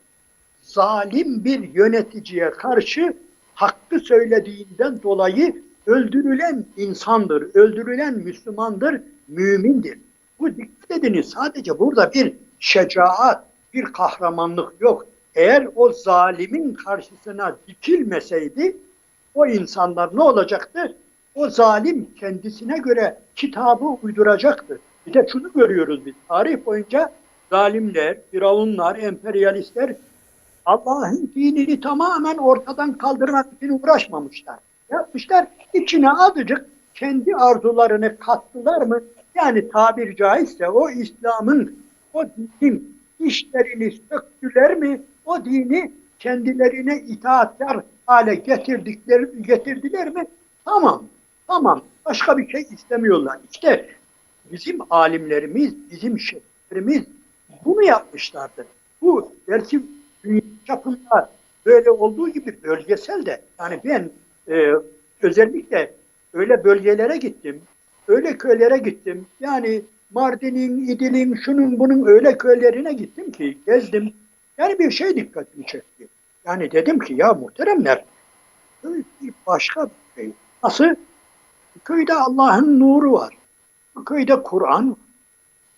[SPEAKER 7] Zalim bir yöneticiye karşı hakkı söylediğinden dolayı öldürülen insandır, öldürülen Müslümandır, mümindir. Bu dikkat ediniz sadece burada bir şecaat, bir kahramanlık yok. Eğer o zalimin karşısına dikilmeseydi o insanlar ne olacaktı? O zalim kendisine göre kitabı uyduracaktı. Bir de şunu görüyoruz biz. Tarih boyunca zalimler, firavunlar, emperyalistler Allah'ın dinini tamamen ortadan kaldırmak için uğraşmamışlar. Yapmışlar, içine azıcık kendi arzularını kattılar mı? Yani tabir caizse o İslam'ın, o dinin işlerini söktüler mi? O dini kendilerine itaatkar hale getirdiler mi? Tamam. Başka bir şey istemiyorlar. İşte bizim alimlerimiz, bizim şeyhlerimiz bunu yapmışlardır. Bu belki dünya çapında böyle olduğu gibi bölgesel de. Yani ben özellikle öyle bölgelere gittim, öyle köylere gittim. Yani Mardin'in, İdil'in, şunun bunun öyle köylerine gittim ki gezdim. Yani bir şey dikkatimi çekti. Yani dedim ki ya muhteremler, köy bir başka bir şey. Nasıl? Bu köyde Allah'ın nuru var. Bu köyde Kur'an var.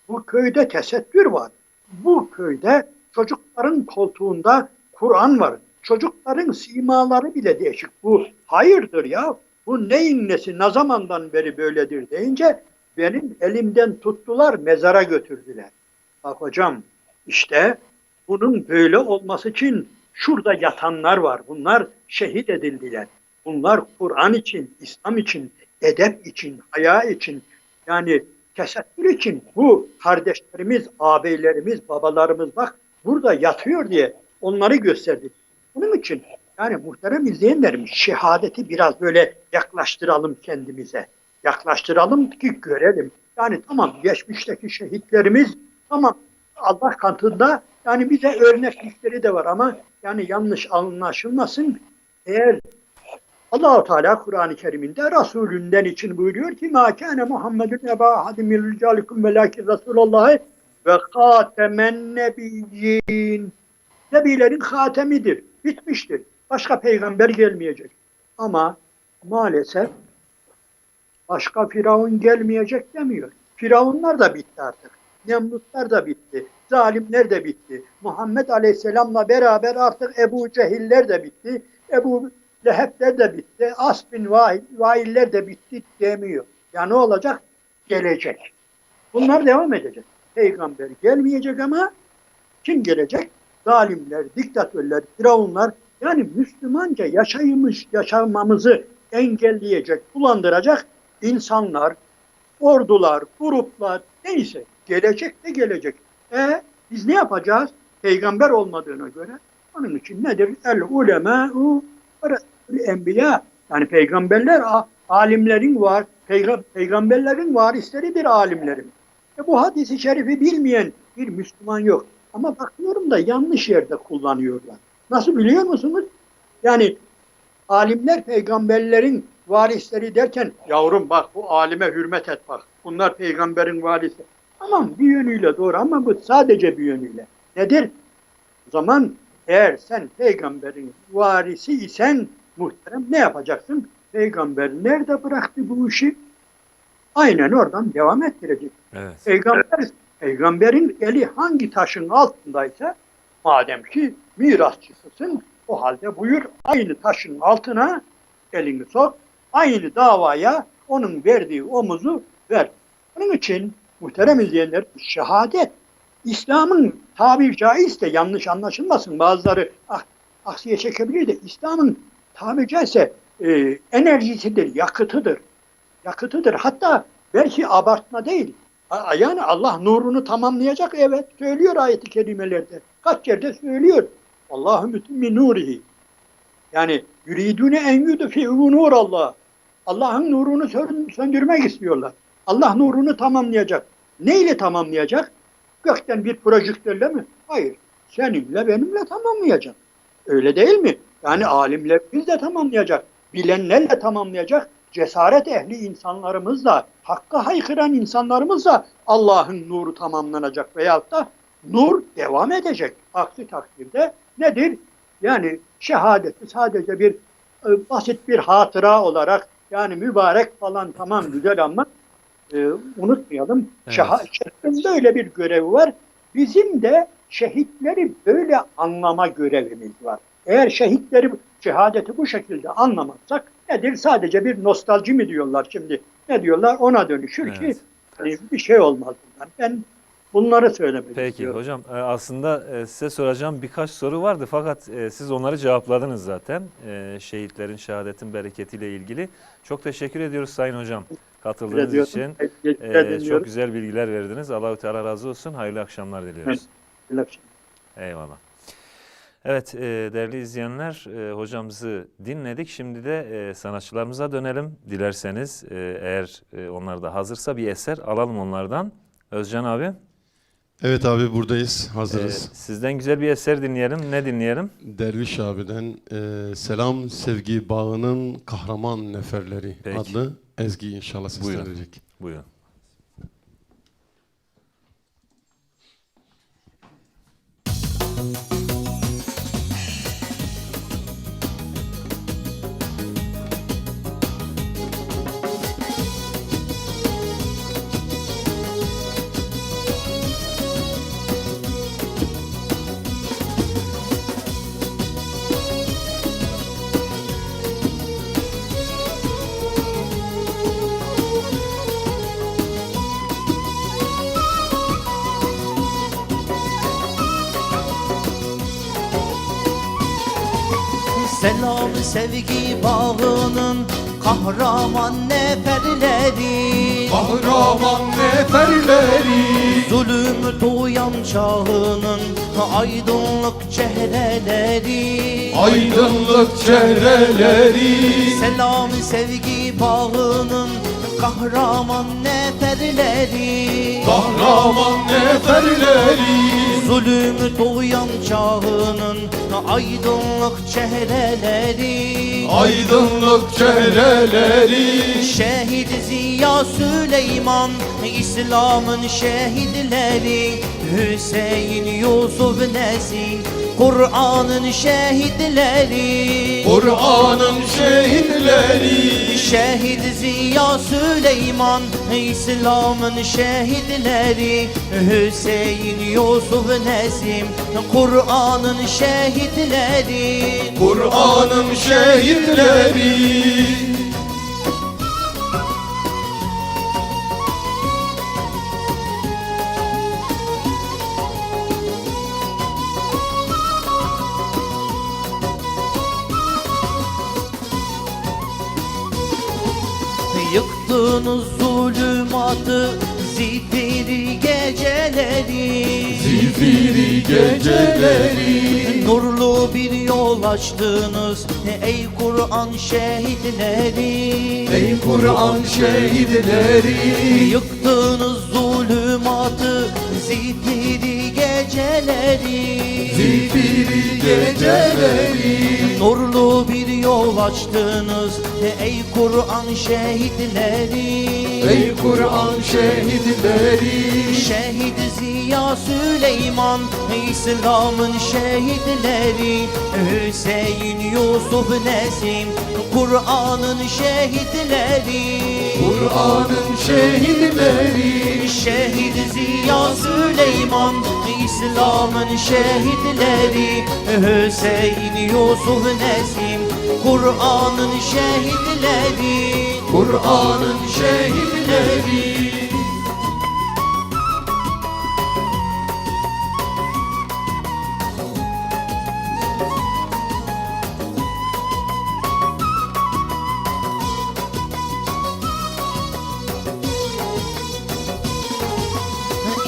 [SPEAKER 7] Bu köyde tesettür var. Bu köyde çocukların koltuğunda Kur'an var. Çocukların simaları bile değişik. Bu hayırdır ya. Bu neyin nesi, ne zamandan beri böyledir deyince benim elimden tuttular, mezara götürdüler. Bak hocam, işte bunun böyle olması için şurada yatanlar var. Bunlar şehit edildiler. Bunlar Kur'an için, İslam için, edep için, haya için, yani tesettür için bu kardeşlerimiz, ağabeylerimiz, babalarımız bak burada yatıyor diye onları gösterdik. Bunun için yani muhterem izleyenlerim şehadeti biraz böyle yaklaştıralım kendimize. Yaklaştıralım ki görelim. Yani tamam geçmişteki şehitlerimiz tamam Allah katında yani bize örneklikleri de var ama yani yanlış anlaşılmasın. Eğer Allah-u Teala Kur'an-ı Kerim'inde Resulünden için buyuruyor ki مَا كَانَ مُحَمَّدٌ اَبَا اَحَدٍ مِنْ رِجَالِكُمْ وَلَاكِنْ رَسُولَ اللّٰهِ وَخَاتَمَ النَّبِيِّينَ. Nebilerin hatemidir. Bitmiştir. Başka peygamber gelmeyecek. Ama maalesef başka Firavun gelmeyecek demiyor. Firavunlar da bitti artık. Nemrutlar da bitti. Zalimler de bitti. Muhammed Aleyhisselam'la beraber artık Ebu Cehiller de bitti. Ebu Leheb'ler de bitti. Asbin Vailler de bitti demiyor. Ya ne olacak? Gelecek. Bunlar devam edecek. Peygamber gelmeyecek ama kim gelecek? Zalimler, diktatörler, firavunlar yani Müslümanca yaşamamızı engelleyecek, bulandıracak insanlar, ordular, gruplar neyse gelecek de gelecek. Biz ne yapacağız? Peygamber olmadığına göre Onun için nedir? El ulemâ'u enbiya. Yani peygamberler, alimlerin var, peygamberlerin varisleridir alimlerin. Bu hadisi şerifi bilmeyen bir Müslüman yok. Ama bakıyorum da yanlış yerde kullanıyorlar. Nasıl biliyor musunuz? Yani alimler peygamberlerin varisleri derken, yavrum bak bu alime hürmet et bak. Bunlar peygamberin varisi. Tamam, bir yönüyle doğru ama bu sadece bir yönüyle. Nedir? O zaman eğer sen peygamberin varisi isen muhterem ne yapacaksın? Peygamber nerede bıraktı bu işi? Aynen oradan devam ettirecek.
[SPEAKER 2] Evet.
[SPEAKER 7] Peygamberin eli hangi taşın altındaysa, madem ki mirasçısısın, o halde buyur aynı taşın altına elini sok, aynı davaya onun verdiği omuzu ver. Onun için muhterem izleyenler, şehadet, İslam'ın tabiri caizse, yanlış anlaşılmasın, bazıları aksiye çekebilir de, İslam'ın tabiri caizse enerjisidir, yakıtıdır. Yakıtıdır. Hatta belki abartma değil. Yani Allah nurunu tamamlayacak, evet, söylüyor ayet-i kerimelerde. Kaç yerde söylüyor. Allahu mütimmi nurihi. Yani yuridune en yudfi'u nur Allah. Allah'ın nurunu söndürmek istiyorlar. Allah nurunu tamamlayacak. Neyle tamamlayacak? Gökten bir projektörle mi? Hayır. Seninle benimle tamamlayacak. Öyle değil mi? Yani alimler biz de tamamlayacak. Bilenlerle tamamlayacak. Cesaret ehli insanlarımızla, hakka haykıran insanlarımızla Allah'ın nuru tamamlanacak veyahut da nur devam edecek. Aksi takdirde nedir? Yani şehadeti sadece bir basit bir hatıra olarak, yani mübarek falan, tamam güzel ama unutmayalım.
[SPEAKER 2] Evet.
[SPEAKER 7] Şehadet'in böyle bir görevi var. Bizim de şehitleri böyle anlama görevimiz var. Eğer şehadeti bu şekilde anlamazsak nedir? Sadece bir nostalji mi diyorlar şimdi? Ne diyorlar? Ona dönüşür ki bir şey olmaz. Ben bunları söylemek
[SPEAKER 2] Peki
[SPEAKER 7] istiyorum.
[SPEAKER 2] hocam, aslında size soracağım birkaç soru vardı fakat siz onları cevapladınız zaten. Şehitlerin şehadetin bereketiyle ilgili. Çok teşekkür ediyoruz Sayın Hocam katıldığınız için. Çok güzel bilgiler verdiniz. Allah-u Teala razı olsun. Hayırlı akşamlar diliyoruz. Eyvallah. Evet değerli izleyenler, hocamızı dinledik. Şimdi de sanatçılarımıza dönelim. Dilerseniz eğer onlar da hazırsa bir eser alalım onlardan. Özcan abi.
[SPEAKER 1] Evet abi, buradayız, hazırız.
[SPEAKER 2] Sizden güzel bir eser dinleyelim. Ne dinleyelim?
[SPEAKER 1] Derviş abiden Selam Sevgi Bağı'nın Kahraman Neferleri adlı ezgi inşallah seslenecek.
[SPEAKER 2] Buyurun.
[SPEAKER 4] Selam sevgi bağının kahraman neferleri,
[SPEAKER 3] Kahraman neferleri,
[SPEAKER 4] zulüm duyan çağının aydınlık çehreleri.
[SPEAKER 3] aydınlık çehreleri,
[SPEAKER 4] Selam sevgi bağının kahraman neferleri,
[SPEAKER 3] kahraman neferleri,
[SPEAKER 4] zulüm duyan çağının aydınlık çehreleri.
[SPEAKER 3] aydınlık çehreleri,
[SPEAKER 4] Şehit Ziya Süleyman, İslam'ın şehitleri, Hüseyin, Yusuf, Nesin, Kur'an'ın şehitleri.
[SPEAKER 3] Kur'an'ın şehitleri,
[SPEAKER 4] Şehit Ziya Süleyman, İslam'ın şehitleri, Hüseyin, Yusuf, Nesim, Kur'an'ın şehitleri.
[SPEAKER 3] Kur'an'ın şehitleri.
[SPEAKER 4] Yıktınız zulümatı, zifiri geceleri,
[SPEAKER 3] Zifiri geceleri,
[SPEAKER 4] Nurlu bir yol açtınız ey Kur'an şehitleri.
[SPEAKER 3] Ey Kur'an şehitleri,
[SPEAKER 4] Yıktınız zulümatı, zifiri geceleri.
[SPEAKER 3] zifiri geceleri.
[SPEAKER 4] Nurlu bir yol açtınız ey Kur'an şehitleri.
[SPEAKER 3] Ey Kur'an şehitleri,
[SPEAKER 4] Şehit Ziya Süleyman, İslam'ın şehitleri. Hüseyin, Yusuf, Nesim, Kur'an'ın şehitleri.
[SPEAKER 3] Kur'an'ın şehitleri.
[SPEAKER 4] Şehit Ziya Süleyman, İslam'ın şehitleri. Hüseyin, Yusuf, Nesim, Kur'an'ın şehitleri.
[SPEAKER 3] Kur'an'ın şehitleri.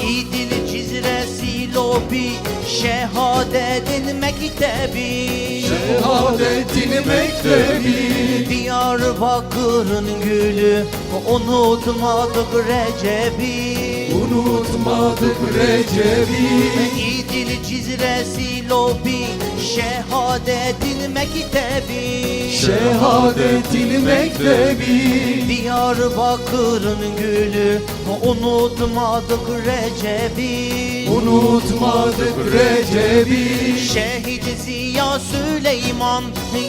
[SPEAKER 4] İdil, Cizre, Silopi, şehadetin mektebi.
[SPEAKER 3] Şehadetin mektebi,
[SPEAKER 4] Diyarbakır'ın gülü, unutmadık Recep'i.
[SPEAKER 3] unutmadık Recep'i.
[SPEAKER 4] İdil, Cizre, Silopi, şehadetin mektebi.
[SPEAKER 3] Şehadetin mektebi,
[SPEAKER 4] Diyarbakır'ın gülü, unutmadık Recep'i.
[SPEAKER 3] unutmadık Recep'i.
[SPEAKER 4] Şehit Ziya Süleyman,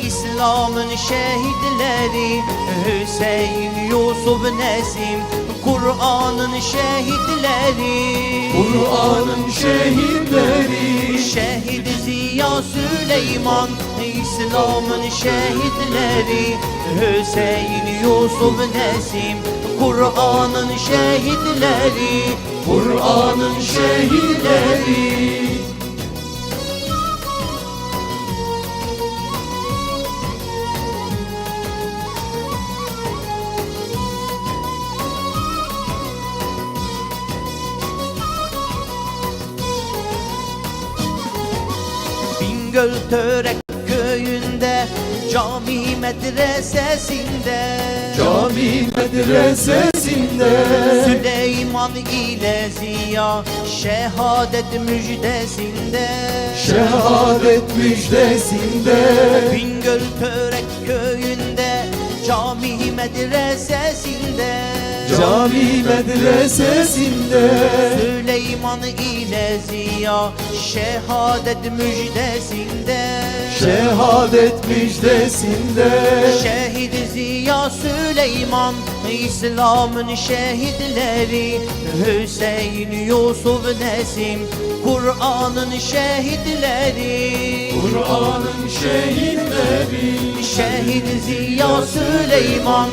[SPEAKER 4] İslam'ın şehitleri. Hüseyin, Yusuf, Nesim, Kur'an'ın şehitleri.
[SPEAKER 3] Kur'an'ın şehitleri.
[SPEAKER 4] Şehit Ziya Süleyman, İslam'ın şehitleri. Hüseyin, Yusuf, Nesim, Kur'an'ın şehitleri.
[SPEAKER 3] Kur'an'ın şehitleri.
[SPEAKER 4] Bingöl Törek köyünde, cami medresesinde.
[SPEAKER 3] Cami medresesinde,
[SPEAKER 4] Süleyman ile Ziya, şehadet müjdesinde.
[SPEAKER 3] şehadet müjdesinde.
[SPEAKER 4] Bingöl Törek köyünde, cami medresesinde.
[SPEAKER 3] Cami medresesinde,
[SPEAKER 4] Süleyman ile Ziya, şehadet müjdesinde.
[SPEAKER 3] şehadet müjdesinde.
[SPEAKER 4] Şehit Ziya Süleyman, İslam'ın şehitleri. Hüseyin, Yusuf, Nesim, Kur'an'ın şehitleri.
[SPEAKER 3] Kur'an'ın şehitleri.
[SPEAKER 4] Şehit Ziya Süleyman,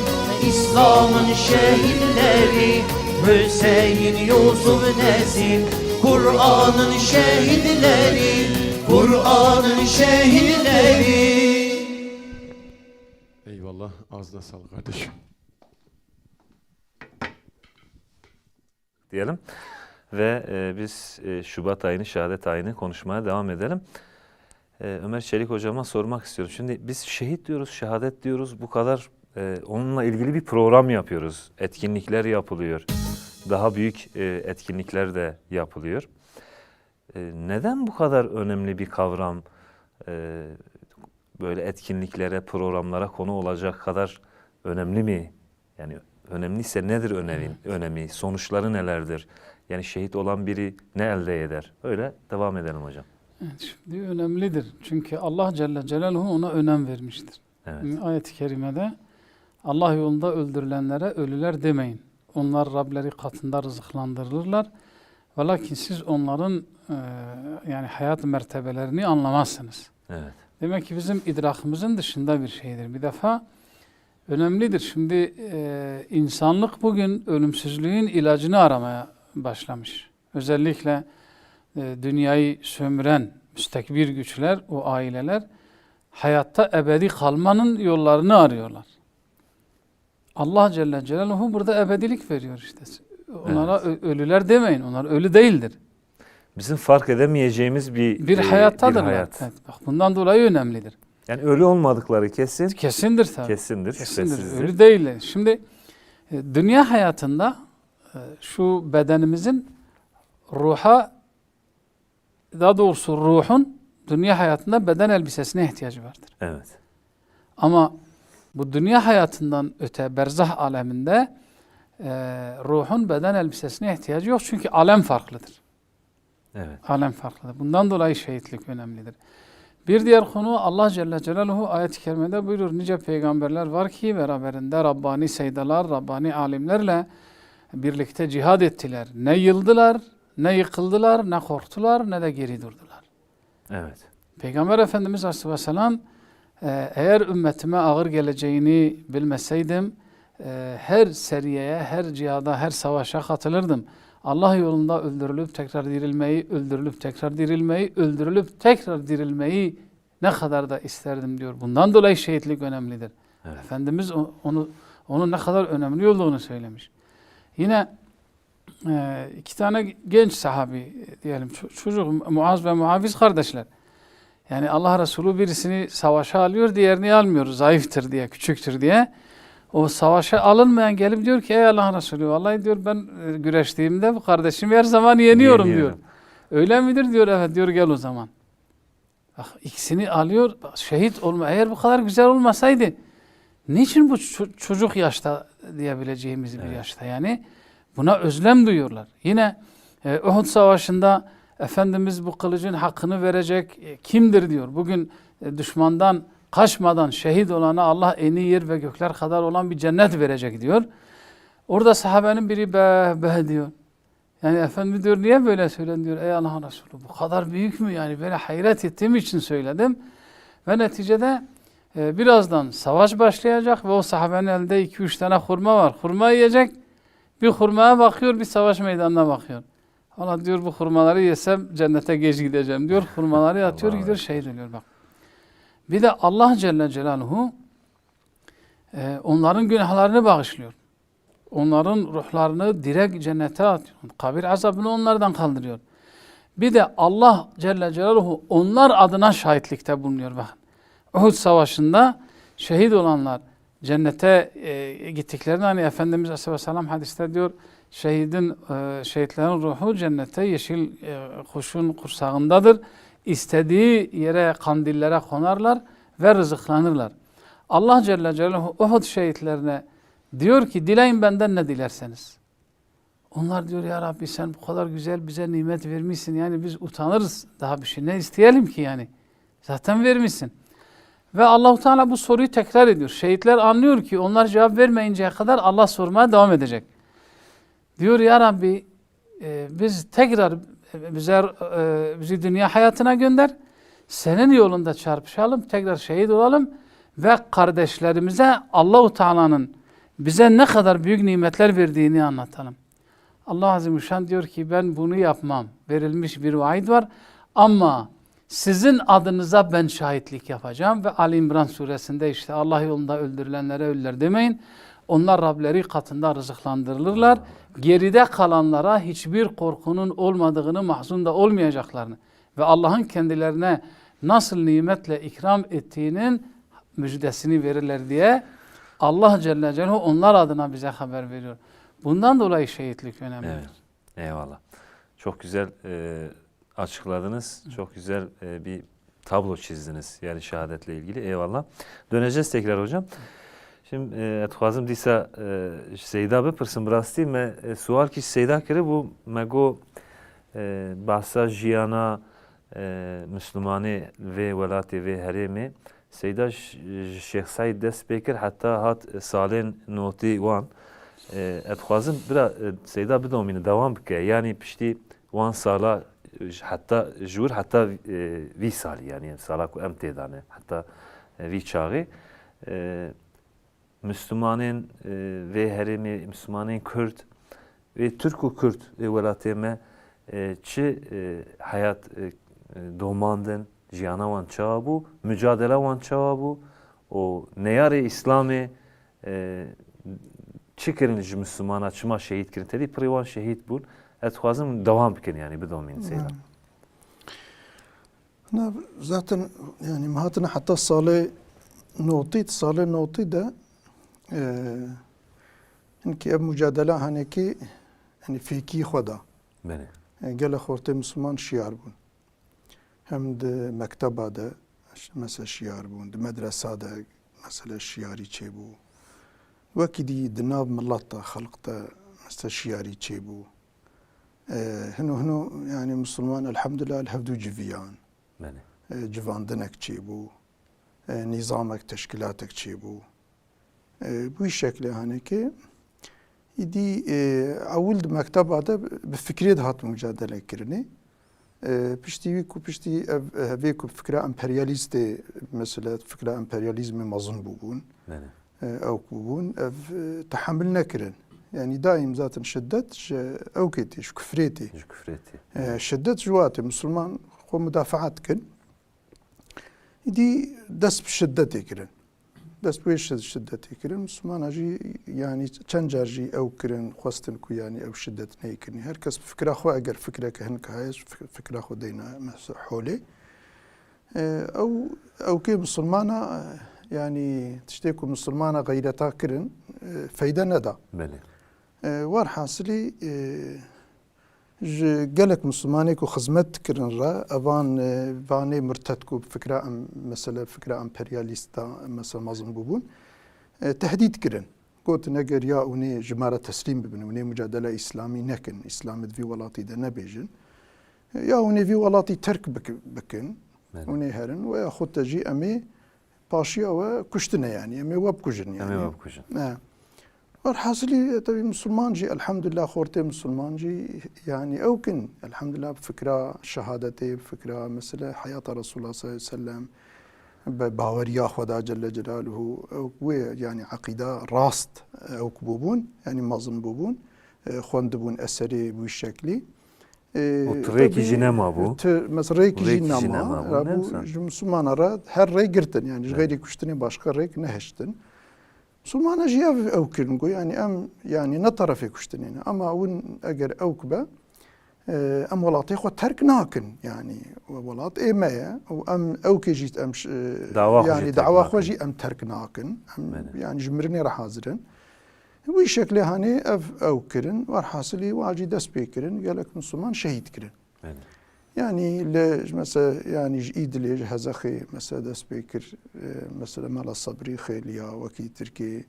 [SPEAKER 4] İslam'ın şehitleri. Hüseyin, Yusuf, Nesim, Kur'an'ın şehitleri. Kur'an'ın şehitleri.
[SPEAKER 1] Eyvallah. Ağzına sağlık kardeşim.
[SPEAKER 2] Diyelim ve biz Şubat ayını, şehadet ayını konuşmaya devam edelim. Ömer Çelik hocama sormak istiyorum. Şimdi biz şehit diyoruz, şehadet diyoruz. Bu kadar onunla ilgili bir program yapıyoruz. Etkinlikler yapılıyor. Daha büyük etkinlikler de yapılıyor. Neden bu kadar önemli bir kavram böyle etkinliklere, programlara konu olacak kadar önemli mi? Yani önemliyse nedir önemi? Sonuçları nelerdir? Yani şehit olan biri ne elde eder? Öyle devam edelim hocam.
[SPEAKER 5] Evet, şimdi önemlidir. Çünkü Allah Celle Celaluhu ona önem vermiştir.
[SPEAKER 2] Evet.
[SPEAKER 5] Ayet-i kerimede Allah yolunda öldürülenlere ölüler demeyin. Onlar Rableri katında rızıklandırılırlar. Velakin siz onların yani hayat mertebelerini anlamazsınız.
[SPEAKER 2] Evet.
[SPEAKER 5] Demek ki bizim idrakımızın dışında bir şeydir. Bir defa önemlidir. Şimdi insanlık bugün ölümsüzlüğün ilacını aramaya başlamış. Özellikle dünyayı sömüren müstekbir güçler, o aileler hayatta ebedi kalmanın yollarını arıyorlar. Allah Celle Celaluhu burada ebedilik veriyor işte. Onlara ölüler demeyin. Onlar ölü değildir.
[SPEAKER 2] bizim fark edemeyeceğimiz bir
[SPEAKER 5] hayattadırlar.
[SPEAKER 2] hayat.
[SPEAKER 5] Evet, bak bundan dolayı önemlidir.
[SPEAKER 2] Yani ölü olmadıkları kesin.
[SPEAKER 5] Kesindir tabii.
[SPEAKER 2] Kesindir, şüphesizdir.
[SPEAKER 5] Ölü değiller. Şimdi dünya hayatında şu bedenimizin ruha, daha doğrusu ruhun dünya hayatında beden elbisesine ihtiyacı vardır.
[SPEAKER 2] Evet.
[SPEAKER 5] Ama bu dünya hayatından öte berzah aleminde ruhun beden elbisesine ihtiyacı yok. Çünkü alem farklıdır.
[SPEAKER 2] Evet.
[SPEAKER 5] Alem farklıdır. Bundan dolayı şehitlik önemlidir. Bir diğer konu Allah Celle Celaluhu ayet-i kerimede buyurur. Nice peygamberler var ki beraberinde Rabbani seydalar, Rabbani alimlerle birlikte cihad ettiler. Ne yıldılar, ne yıkıldılar, ne korktular, ne de geri durdular.
[SPEAKER 2] Evet.
[SPEAKER 5] Peygamber Efendimiz Aleyhisselam eğer ümmetime ağır geleceğini bilmeseydim her seriyeye, her cihada, her savaşa katılırdım. Allah yolunda öldürülüp tekrar dirilmeyi, öldürülüp tekrar dirilmeyi, öldürülüp tekrar dirilmeyi ne kadar da isterdim diyor. Bundan dolayı şehitlik önemlidir.
[SPEAKER 2] Evet.
[SPEAKER 5] Efendimiz onun ne kadar önemli olduğunu söylemiş. Yine iki tane genç sahabi diyelim çocuk Muaz ve Muaviz kardeşler. Yani Allah Resulü birisini savaşa alıyor, diğerini almıyor. Zayıftır diye, küçüktür diye. O savaşa alınmayan gelip diyor ki ey Allah Resulü vallahi diyor ben güreştiğimde bu kardeşimi her zaman yeniyorum diyor. Öyle midir diyor, evet diyor gel o zaman. Bak ikisini alıyor, şehit olma. Eğer bu kadar güzel olmasaydı niçin bu çocuk yaşta diyebileceğimiz bir yaşta yani buna özlem duyuyorlar. Yine Uhud Savaşı'nda Efendimiz bu kılıcın hakkını verecek kimdir diyor. Bugün düşmandan kaçmadan şehit olana Allah eni yer ve gökler kadar olan bir cennet verecek diyor. Orada sahabenin biri be diyor. Yani Efendimiz diyor niye böyle söyledin diyor. Ey Allah Resulü bu kadar büyük mü yani böyle hayret ettiğim için söyledim. Ve neticede birazdan savaş başlayacak ve o sahabenin elinde 2-3 tane hurma var. Hurma yiyecek. Bir hurmaya bakıyor, bir savaş meydanına bakıyor. Allah diyor bu hurmaları yesem cennete geç gideceğim diyor. Hurmaları atıyor gidiyor şehit oluyor bak. Bir de Allah Celle Celaluhu onların günahlarını bağışlıyor. Onların ruhlarını direkt cennete atıyor. Kabir azabını onlardan kaldırıyor. Bir de Allah Celle Celaluhu onlar adına şahitlikte bulunuyor bakın. Uhud Savaşı'nda şehit olanlar cennete gittiklerini hani Efendimiz Aleyhisselam hadiste diyor şehitlerin ruhu cennete yeşil kuşun kursağındadır. İstediği yere kandillere konarlar ve rızıklanırlar. Allah Celle Celaluhu Uhud şehitlerine diyor ki dileyin benden ne dilerseniz. Onlar diyor ya Rabbi sen bu kadar güzel bize nimet vermişsin yani biz utanırız daha bir şey ne isteyelim ki yani zaten vermişsin. Ve Allah-u Teala bu soruyu tekrar ediyor. Şehitler anlıyor ki onlar cevap vermeyinceye kadar Allah sormaya devam edecek. Diyor ya Rabbi biz tekrar bizi dünya hayatına gönder. Senin yolunda çarpışalım, tekrar şehit olalım ve kardeşlerimize Allah-u Teala'nın bize ne kadar büyük nimetler verdiğini anlatalım. Allah Azimüşşan diyor ki ben bunu yapmam. Verilmiş bir vaid var ama sizin adınıza ben şahitlik yapacağım ve Ali İmran suresinde işte Allah yolunda öldürülenlere ölüler demeyin. Onlar Rableri katında rızıklandırılırlar. Geride kalanlara hiçbir korkunun olmadığını, mahzun da olmayacaklarını ve Allah'ın kendilerine nasıl nimetle ikram ettiğinin müjdesini verirler diye Allah Celle Celaluhu onlar adına bize haber veriyor. Bundan dolayı şehitlik önemlidir.
[SPEAKER 2] Evet. Eyvallah. Çok güzel açıkladınız. Çok güzel bir tablo çizdiniz. Yani şehadetle ilgili. Eyvallah. Döneceğiz tekrar hocam. Şimdi اتخوازم دیسا سیدا بپرسم راستی من سوال که سیدا کرده بو مگو بحثا جیانا مسلمانی و ولاتی و هریمی سیدا شیخ سعید دست بکر حتی هات سالین نوتی وان اتخوازم برا سیدا بدومین دوام بکه یعنی پشتی وان سالا حتی جور حتی وی سالی yani سالا کو ام تیدانه حتی وی چاغی Müslümanın ve herimi Müslümanın Kürt ve Türk Kürt velateme çi hayat doğmandın jiyana wan çabu mücadele wan çabu o neyare İslami çi kirin ji Müslümana çima şehit kirin tedi privan şehit bul et xwazim devam bikin yani bidomin seyda.
[SPEAKER 6] أنا zaten yani مهاتنا حتى صالة نوطي ده إنكي أب مجادلة هنكي يعني فيكي خدا
[SPEAKER 2] بله.
[SPEAKER 6] قال خورتي مسلمان شيار بون هم ده مكتبه ده مثلا شيار بون ده مدرسة ده مثلا شياري تشيبو وكي دي دناب ملطة خلقته مثلا شياري تشيبو هنو يعني مسلمان الحمد لله الهفدو جفيان
[SPEAKER 2] بله.
[SPEAKER 6] جواندنك تشيبو نظامك تشكيلاتك تشيبو بوي شكل هنكي يدي اول مكتب هذا بفكرة هات مجادلة كرني بشتي ويكو بشتي هفيكو فكرة امبرياليست مثلا فكرة امبرياليزم مظن بوبون
[SPEAKER 2] بله.
[SPEAKER 6] او كوبون تحملنا كرن يعني دائم ذات شدت او كيتي شو كفريتي
[SPEAKER 2] جو كفرتي.
[SPEAKER 6] شدت جواتي مسلمان خو مدافعات كن يدي دس بشدتي كرن دس بويش شدتي كرن مسلمان اجي يعني تنجرجي او كرن خواستن كو يعني او شدت نيكني هركس بفكره خو اگر فكره كهنك هاي فكره خو دينا حولي او كي مسلمانه يعني تشتكوا مسلمانه غيرتا كرن فايده ندا
[SPEAKER 2] بله.
[SPEAKER 6] وار حاصلي قالك مسلماني كو خزمت كرن را افان فاني مرتدكو بفكره مثلا فكره امبرياليستا مثلا مازن بوبون تهديد كرن قلت نجر يا وني جماره تسليم ببن وني مجادله اسلامي نكن اسلام في ولاتي ده نبيجن يا وني في ولاتي ترك بكن وني هرن ويا خد تجي امي باشيا وكشتنا يعني امي وبكجن يعني
[SPEAKER 2] امي وبكجن.
[SPEAKER 6] والحاصلي تبي مسلمان جي الحمد لله خورتي مسلمان جي يعني أوكن الحمد لله بفكرة شهادتي بفكرة مثل حياة رسول الله صلى الله عليه وسلم باوريا خدا جل جلاله أو يعني عقيدة راست أو كبوبون يعني مازن بوبون خوندبون أسري بوشكلي
[SPEAKER 2] وتريكي جنما أبو
[SPEAKER 6] مثلا ريكي جنما أبو مسلمان راد هر ري قرتن يعني غيري كشتني باشقر ريك نهشتن مسلمان جيا أو كلمة يعني يعني نطر في كشتنين أما ون أجر أوكبة أم ولاتي خو ترك ناكن يعني ولات إيمايا وأم أوكي جيت أمش يعني دعوة خوجي أم ترك ناكن يعني جمرني راح حاضرن وي شكله هاني أو كرن وحاصلي واجي دس بيكرن قالك مسلمان شهيد كرن يعني مثلا يعني جيد ليج هزخي مثلا دس بيكر مثلا مال الصبري خيليا وكي تركي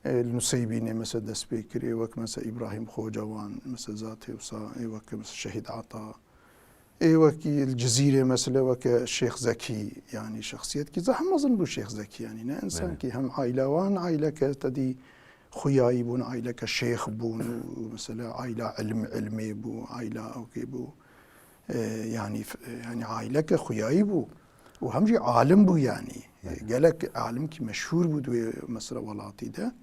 [SPEAKER 6] المسيبين مثلا دس بيكر وك مثلا ابراهيم خوجوان مثلا ذاتي وصا وك مثلا شهيد عطاء وكي الجزيره مثلا وك الشيخ زكي يعني شخصيات كي زحمه اظن بو الشيخ زكي يعني انسان كي هم عائله وان عائله كتدي خياي بون عائله كشيخ بون مثلا عائله علمي بو عائله اوكي بو يعني عائلك خياي بو وهم جي عالم بو يعني قالك عالم كي مشهور بو دوي مثلا ولاتي ده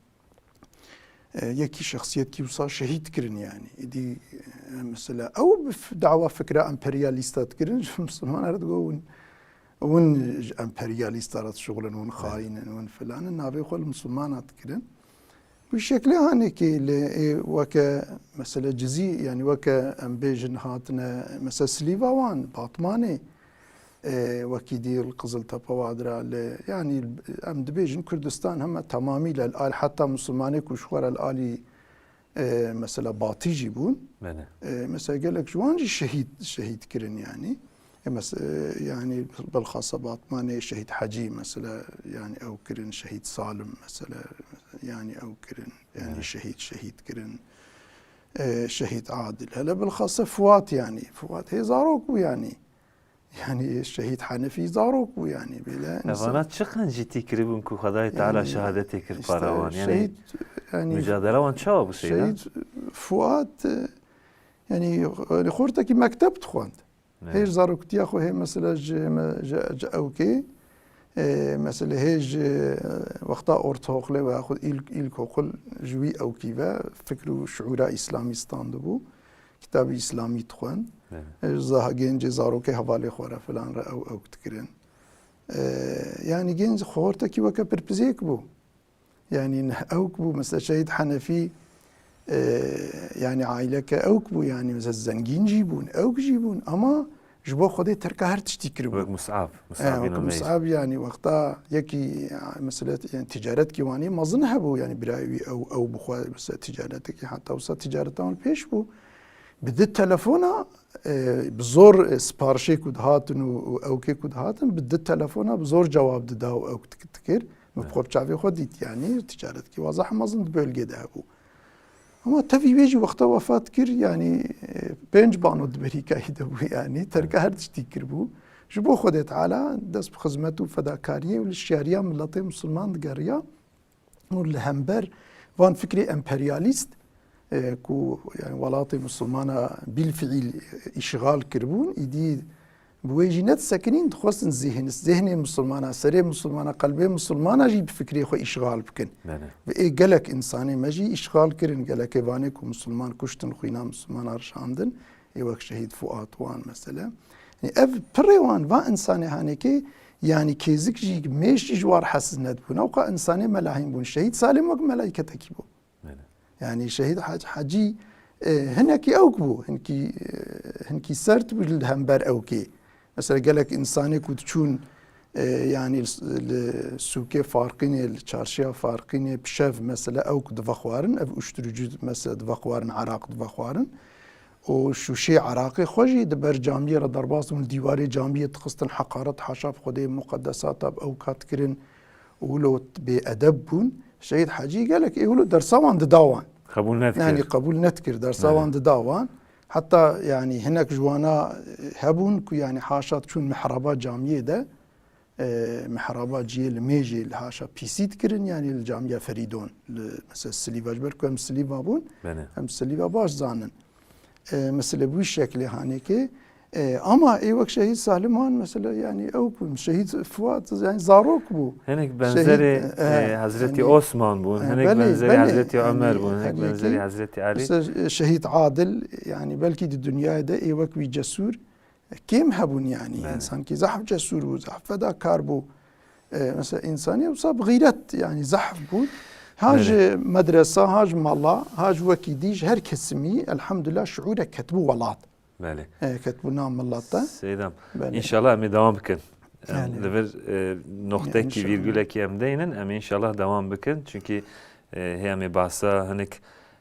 [SPEAKER 6] يكي شخصيات كي وصار شهيد كرن يعني دي مثلا او دعوة فكرة امبرياليستات كرن مسلمان ارد قول ون امبرياليست ارد شغلا ون خاين ون فلان النابي خول مسلمانات كرن بالشكل هاني كي وك مثلا جزي يعني وك امبيجن هاتنا مثلا سليفاوان باطماني وكي دير القزل تبوادرا يعني ام دبيجن كردستان هم تمامي للآل حتى مسلماني كشوار الآلي مثلا باطي جيبون مثلا قال لك جوانجي شهيد كرن يعني يعني بالخاصة باطماني شهيد حجي مثلا يعني أو كرن شهيد سالم مثلا يعني أو كرن يعني شهيد كرن شهيد عادل هلا بالخاصة فوات يعني فوات هي زاروكو يعني الشهيد حنفي زاروكو يعني بلا
[SPEAKER 2] أفانات شخن جيتي كريبون كو خداي تعالى يعني شهادتي كرباروان يعني
[SPEAKER 6] يعني
[SPEAKER 2] مجادلة وان شاو بسينا
[SPEAKER 6] شهيد فوات يعني خورتك مكتب تخواند هيج زاروكتي أخو هي مثلا جا أوكي مثلا هيج وقتا أورتوخلي وأخذ إلكوخل جوي أوكي فكرو شعورا إسلامي استاندبو كتاب إسلامي تخوان زها جنج زاروكي حوالي خورا فلان را أو تكرن يعني جنج خورتكي وكا بربزيك بو يعني أوك بو مثلا شهيد حنفي يعني عائلك أوك بو يعني مثلا زنجين جيبون أوك جيبون أما ji bo Xwedê terka her tiştî kiribû.
[SPEAKER 2] Vek Mus'ab. Mus'ab bin
[SPEAKER 6] وەکو
[SPEAKER 2] Umeyr.
[SPEAKER 6] مسعب yani وەختا yekî mesela yani ticaret kivanî mezin hebû yani birayî ew bixwe mesela ticaretekî heta wisa ticaretan pêş bû. Bi di telefona bi zor siparişê ku dihatin û ewkê ku dihatin bi di telefona bi zor cewab dida û ew dikir. Min xwe bi çavê xwe dît yani ticaretkî wazeh mezin di bölgede hebû. Ama tevî wê jî wexta wefat kir yani 5 bano di berîkayî de bû yani terka her tiştî kirbû. Ji bo Xwedê Teala dest bi xizmet û fedakariyê û li şiyariya milletê Müslüman digeriya û li hember van fikrê emperyalîst ku yani welatê Müslümana bilfiil îşgal kiribûn îdî bi wê jî net sekinîn dixwastin zihnê Müslümana, serê Müslümana, qalbê Müslümana jî bi fikrê xwe îşgal bikin. Ve gelek insanê me jî îşgal kirin, gelekê vanê ku Müslüman kuştin, xwîna Müslüman rişandin, ê wek şehîd Fuat wan mesela. Ev pirê wan va insanê hanekê yani kêzik jî mêş jî ji war hes nedibûn. Ewqa insanê melahîn bûn. Şehîd Salim wek melâîketekî bû. Yani şehîd Hacî hinekî ewk bû, hinkî sert bû li hember ewkê. Mesela gelek insanê ku diçûn yani li sûkê farqînê, li çarşiya farqînê pişev mesela ewk divexwarin, ev uyuşturucu mesela divexwarin, Iraq divexwarin. O şuşê Iraqê xwe jî di ber camiyê re derbas bûn, dîwarê camiyê dixistin, heqaret haşa bi Xwedê muqeddesata bi ew kat kirin û wilo bêedeb bûn. Şehîd Hacî gelek ê wilo dersa wan dida wan.
[SPEAKER 2] Kabul nekir.
[SPEAKER 6] Yani kabul netkir, dersa wan dida wan. Hatta yani hinek ji wana hebûn ku yani haşa çûn mihraba camiyê de mihraba ciyê li mêjê li haşa pîsît kirin yani li camiya Ferîdon li mesela Silîva ji ber ku em Silîva bûn em Silîva baş zanin. Mesela bu şekli haneki ama wek Şehîd Salim wan mesela yani ew Şehîd Fuat yani zarok bu.
[SPEAKER 2] Hinek benzeri Hazreti Osman bûn, hinek benzeri Hazreti Ömer bûn, hinek benzeri Hazreti Ali.
[SPEAKER 6] Mesela Şehîd Adil yani belki de dünyada wek wî cesur kêm hebûn yani insan ki zahf cesur bû, zahf fedakar bû. Mesela insaniye wisa bi gîret yani zahf bû. Haj medresa, haj mala, haj wekî dî ji her kesimî elhamdülillah şuûrek ketibû welat. Ketibû nav milleta.
[SPEAKER 2] Seydam. İnşallah em ê devam bikin. Li vir noktayekî
[SPEAKER 6] inşallah.
[SPEAKER 2] vîrgulekî em deynin, em inşallah devam bikin. Çünkü hem ê bahsa hinek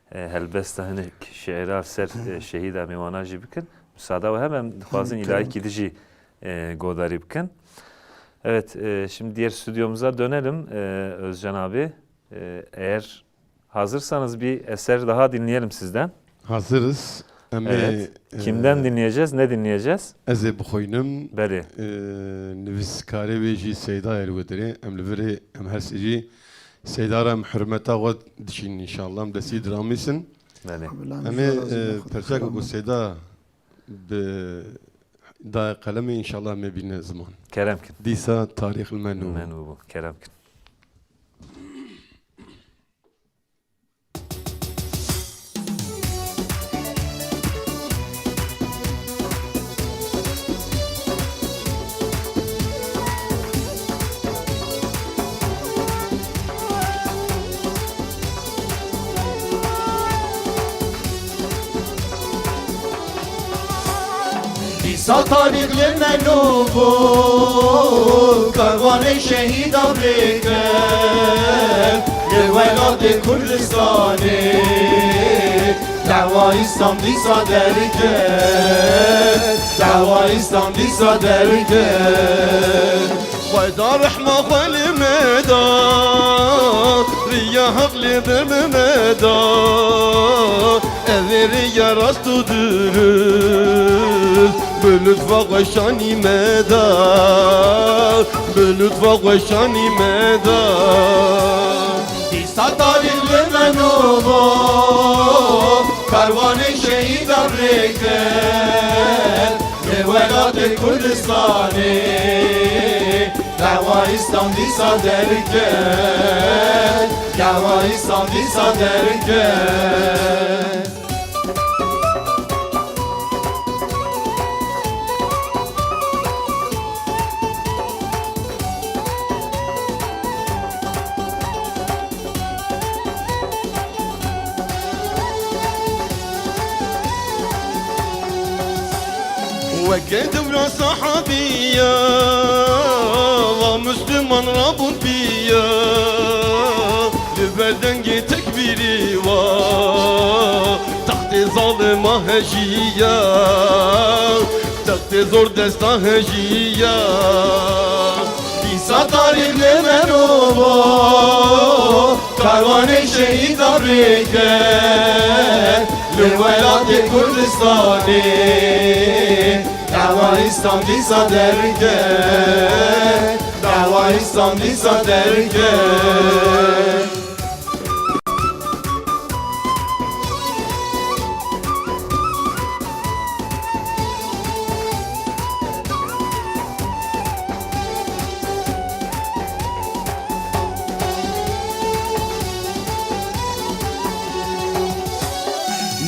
[SPEAKER 2] helbesta hinek şiirar ser şehîd em ê wana jî bikin. Müsaade ve hem dixwazin ilahîkî de jî godarî bikin. Evet, şimdi diğer stüdyomuza dönelim Özcan abi. Eğer hazırsanız bir eser daha dinleyelim sizden.
[SPEAKER 1] Hazırız.
[SPEAKER 2] Evet. Kimden dinleyeceğiz? Ne dinleyeceğiz?
[SPEAKER 1] Ez ê bixwînim
[SPEAKER 2] Beri.
[SPEAKER 1] nivîskarê wê jî Seyda Erwedirê em li virê em her jî Seydara em hürmeta xwe dişîn inşallah em destî diramîsin.
[SPEAKER 2] Beri.
[SPEAKER 1] Em ê perçeka ku Seyda bi dayê qelemê inşallah em ê bîne ziman.
[SPEAKER 2] Keremkin.
[SPEAKER 1] Dîsa tarîx li me nû.
[SPEAKER 2] Menû bu. Keremkin.
[SPEAKER 3] Satarıklı menubu Karvan-ı şehid Afrikan Leveladı Kurdistan'ı Dava İslam disa derken Dava İslam disa derken Vayda rahma khali meda Riya haqli meda Everi yarastu dürüz بلطفا قشانی مدا بلطفا قشانی مدا دیستا تاریخ منو با کاروان شهید افریقن به ولاد کردستانی دعوا اسلام دیسا درکن دعوا اسلام دیسا درکن وكدبر صحابية ومسلمان رابط بيا لبردنجي تكبيري و تحت ظالمة هجية تحت زور دستا هجية بيسا طريق لمنوبو كاروان شهيد أمريكا للولايات الكردستاني دعوة İslam'dı saderken Dava İslam'dı saderken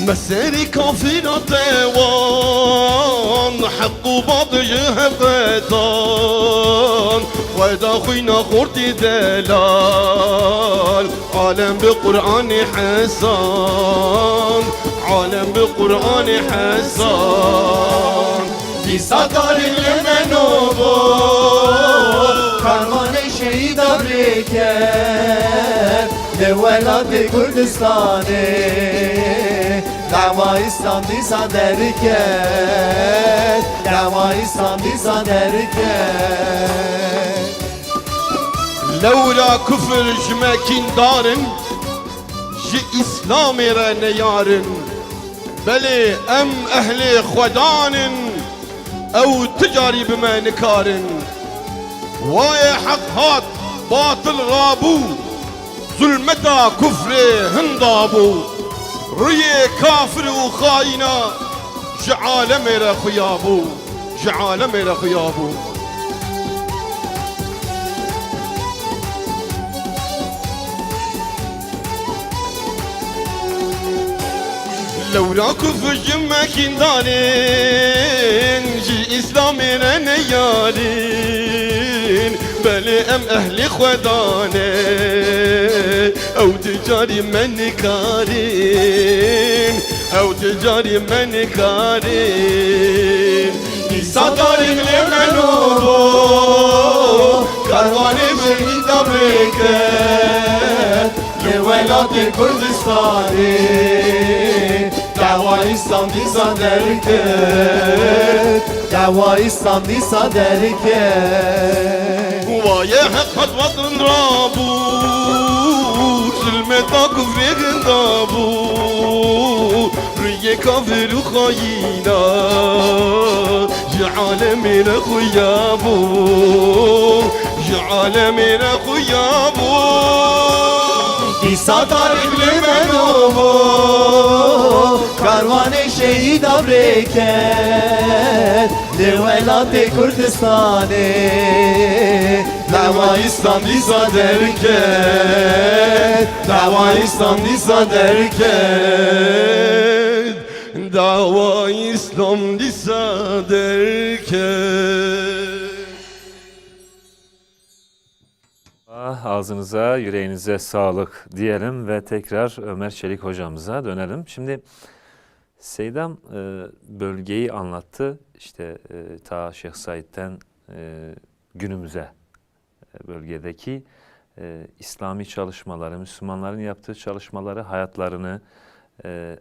[SPEAKER 3] مسيري كافرة وان حق بعض جهفتان وإذا خوينا خورتي دلال عالم بقرآن حسان عالم بقرآن حسان في سطر المنوبو
[SPEAKER 4] Karman şehit Amerikan Devlet Kürdistan'ı Dava İslam'dı saderken Dava İslam'dı saderken
[SPEAKER 3] لولا كفر جماكين دارن جي إسلام راني يارن بلي أم أهلي خدانن أو تجاري بما نكارن واي حق هات باطل غابو ظلمتا كفر هندابو ريه كافر وخاينا جعالة ميرا خيابو جعالة ميرا خيابو لولا كفر جماكين دارين جي إسلامي راني يارين بلي أم أهلي خداني أو تجاري من كارين أو تجاري من كارين صدري لمنوبو كارواني شهيد أمريكا لولايات الكردستاني دعوة İslam'dı saderken
[SPEAKER 4] Dava İslam'dı saderken
[SPEAKER 3] ويا حق وطن رابو ظلمتا كفر دابو ريه كافر وخاينا جعل من خيابو جعل من خيابو
[SPEAKER 4] İsa tarih limenubu Karvan-ı şehid Amerikan Devlet Kürdistan'ı
[SPEAKER 3] Dava İslam'dı saderken Dava İslam'dı saderken Dava İslam'dı saderken
[SPEAKER 2] Ağzınıza, yüreğinize sağlık diyelim ve tekrar Ömer Çelik hocamıza dönelim. Şimdi Seydam bölgeyi anlattı. İşte ta Şeyh Said'den günümüze bölgedeki İslami çalışmaları, Müslümanların yaptığı çalışmaları, hayatlarını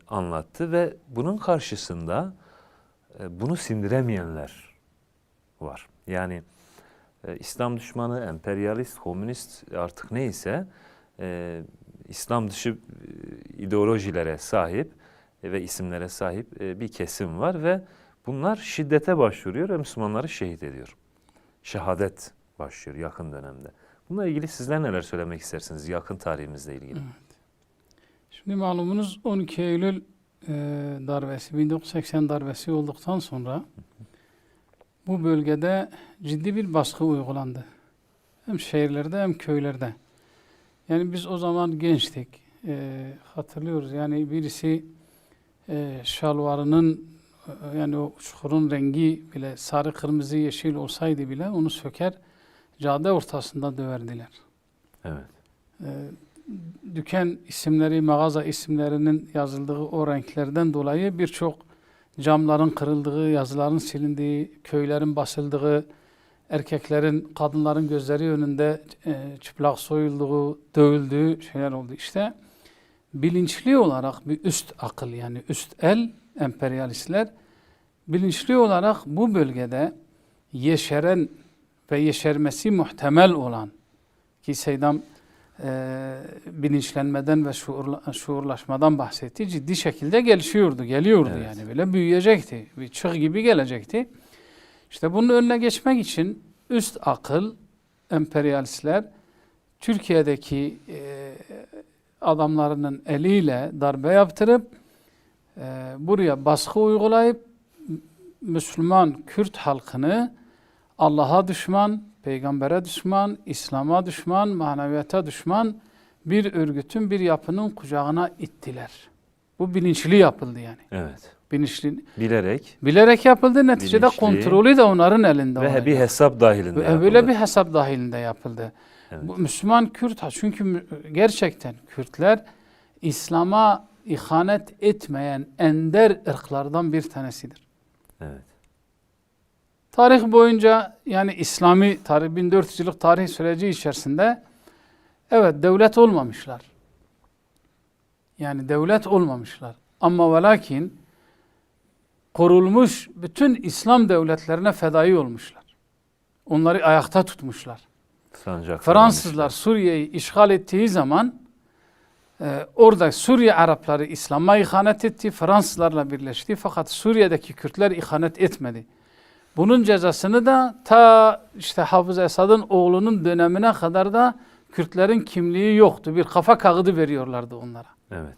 [SPEAKER 2] anlattı ve bunun karşısında bunu sindiremeyenler var. Yani İslam düşmanı, emperyalist, komünist artık neyse İslam dışı ideolojilere sahip ve isimlere sahip bir kesim var ve bunlar şiddete başvuruyor ve Müslümanları şehit ediyor. Şehadet başlıyor yakın dönemde. Bununla ilgili sizler neler söylemek istersiniz yakın tarihimizle ilgili?
[SPEAKER 5] Evet. Şimdi malumunuz 12 Eylül darbesi, 1980 darbesi olduktan sonra bu bölgede ciddi bir baskı uygulandı. Hem şehirlerde hem köylerde. Yani biz o zaman gençtik. Hatırlıyoruz. Yani birisi şalvarının yani o çukurun rengi bile sarı, kırmızı, yeşil olsaydı bile onu söker, cadde ortasında döverdiler.
[SPEAKER 2] Evet.
[SPEAKER 5] Dükkan isimleri, mağaza isimlerinin yazıldığı o renklerden dolayı birçok camların kırıldığı, yazıların silindiği, köylerin basıldığı, erkeklerin, kadınların gözleri önünde çıplak soyulduğu, dövüldüğü şeyler oldu. İşte bilinçli olarak bir üst akıl, yani üst el, emperyalistler bilinçli olarak bu bölgede yeşeren ve yeşermesi muhtemel olan, ki Seydam bilinçlenmeden ve şuurlaşmadan bahsetti, ciddi şekilde geliyordu
[SPEAKER 2] Evet.
[SPEAKER 5] yani böyle büyüyecekti, bir çığ gibi gelecekti. İşte bunun önüne geçmek için üst akıl, emperyalistler Türkiye'deki adamlarının eliyle darbe yaptırıp buraya baskı uygulayıp Müslüman Kürt halkını Allah'a düşman, peygambere düşman, İslam'a düşman, maneviyata düşman bir örgütün, bir yapının kucağına ittiler. Bu bilinçli yapıldı yani.
[SPEAKER 2] Evet.
[SPEAKER 5] Bilinçli,
[SPEAKER 2] Bilerek
[SPEAKER 5] bilerek yapıldı. Neticede
[SPEAKER 2] Bilinçli
[SPEAKER 5] kontrolü de onların elinde.
[SPEAKER 2] ve bir hesap dahilinde
[SPEAKER 5] Böyle
[SPEAKER 2] yapıldı.
[SPEAKER 5] bir hesap dahilinde yapıldı.
[SPEAKER 2] Evet.
[SPEAKER 5] Bu Müslüman Kürt, çünkü gerçekten Kürtler İslam'a ihanet etmeyen ender ırklardan bir tanesidir.
[SPEAKER 2] Evet.
[SPEAKER 5] Tarih boyunca, yani İslami tarih, 1400 yıllık tarih süreci içerisinde evet devlet olmamışlar. Yani devlet olmamışlar. Ama ve lakin kurulmuş bütün İslam devletlerine fedai olmuşlar. Onları ayakta tutmuşlar.
[SPEAKER 2] Sancak
[SPEAKER 5] Fransızlar Suriye'yi işgal ettiği zaman orada Suriye Arapları İslam'a ihanet etti, Fransızlarla birleşti. Fakat Suriye'deki Kürtler ihanet etmedi. Bunun cezasını da ta işte Hafız Esad'ın oğlunun dönemine kadar da Kürtlerin kimliği yoktu. Bir kafa kağıdı veriyorlardı onlara.
[SPEAKER 2] Evet.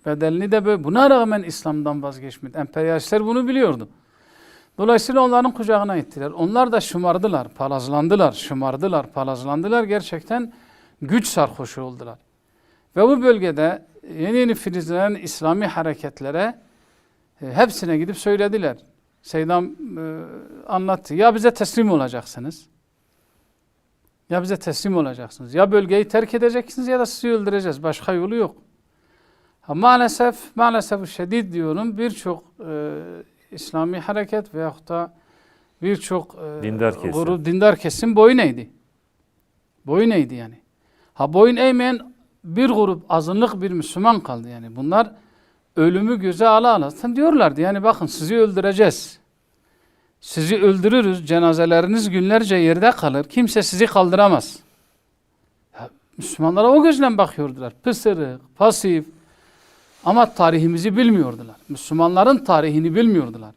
[SPEAKER 5] Bedelini de böyle. Buna rağmen İslam'dan vazgeçmedi. Emperyalistler bunu biliyordu. Dolayısıyla onların kucağına ittiler. Onlar da şımardılar, palazlandılar, şımardılar, palazlandılar. Gerçekten güç sarhoşu oldular. Ve bu bölgede yeni filizlenen İslami hareketlere hepsine gidip söylediler. Seydam anlattı. Ya bize teslim olacaksınız. Ya bize teslim olacaksınız. Ya bölgeyi terk edeceksiniz ya da sizi öldüreceğiz. Başka yolu yok. Maalesef şiddet diyorum, birçok İslami hareket veyahut da birçok
[SPEAKER 2] Dindar kesim.
[SPEAKER 5] grup, dindar kesim boyun eğdi. Boyun eğdi yani. Boyun eğmeyen bir grup, azınlık bir Müslüman kaldı yani. Bunlar ölümü göze ala diyorlardı. Yani bakın, sizi öldüreceğiz. Sizi öldürürüz. Cenazeleriniz günlerce yerde kalır. Kimse sizi kaldıramaz. Ya, Müslümanlara o gözle bakıyordular. Pısırık, pasif. Ama tarihimizi bilmiyordular. Müslümanların tarihini bilmiyordular.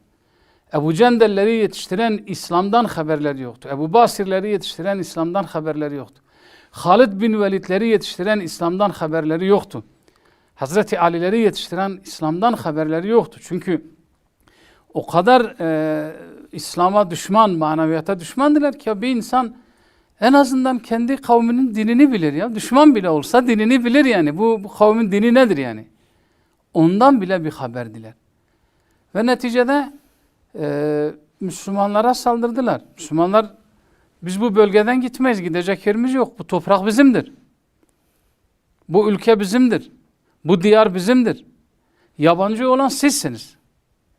[SPEAKER 5] Ebu Cendelleri yetiştiren İslam'dan haberleri yoktu. Ebu Basirleri yetiştiren İslam'dan haberleri yoktu. Halid bin Velidleri yetiştiren İslam'dan haberleri yoktu. Hazreti Ali'leri yetiştiren İslam'dan haberleri yoktu. Çünkü o kadar İslam'a düşman, maneviyata düşmandılar ki bir insan en azından kendi kavminin dinini bilir ya. Düşman bile olsa dinini bilir yani. Bu kavmin dini nedir yani? Ondan bile bir haberdiler. Ve neticede Müslümanlara saldırdılar. Müslümanlar, biz bu bölgeden gitmeyiz, gidecek yerimiz yok. Bu toprak bizimdir. Bu ülke bizimdir. Bu diyar bizimdir. Yabancı olan sizsiniz.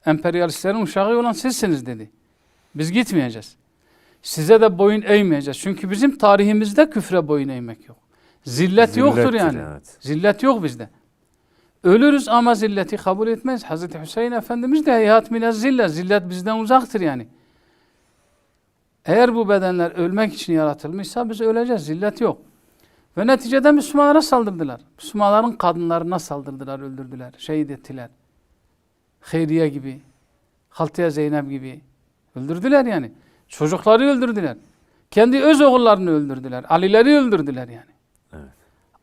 [SPEAKER 5] Emperyalistlerin uşağı olan sizsiniz dedi. Biz gitmeyeceğiz. Size de boyun eğmeyeceğiz. Çünkü bizim tarihimizde küfre boyun eğmek yok. Zillet yoktur yani.
[SPEAKER 2] Evet.
[SPEAKER 5] Zillet yok bizde. Ölürüz ama zilleti kabul etmeyiz. Hazreti Hüseyin Efendimiz de heyhat minez zillet. Zillet bizden uzaktır yani. Eğer bu bedenler ölmek için yaratılmışsa biz öleceğiz. Zillet yok. Ve neticede Müslümanlara saldırdılar. Müslümanların kadınlarına saldırdılar, öldürdüler, şehit ettiler. Hayriye gibi, Haltiye Zeynep gibi öldürdüler yani. Çocukları öldürdüler. Kendi öz oğullarını öldürdüler. Alileri öldürdüler yani.
[SPEAKER 2] Evet.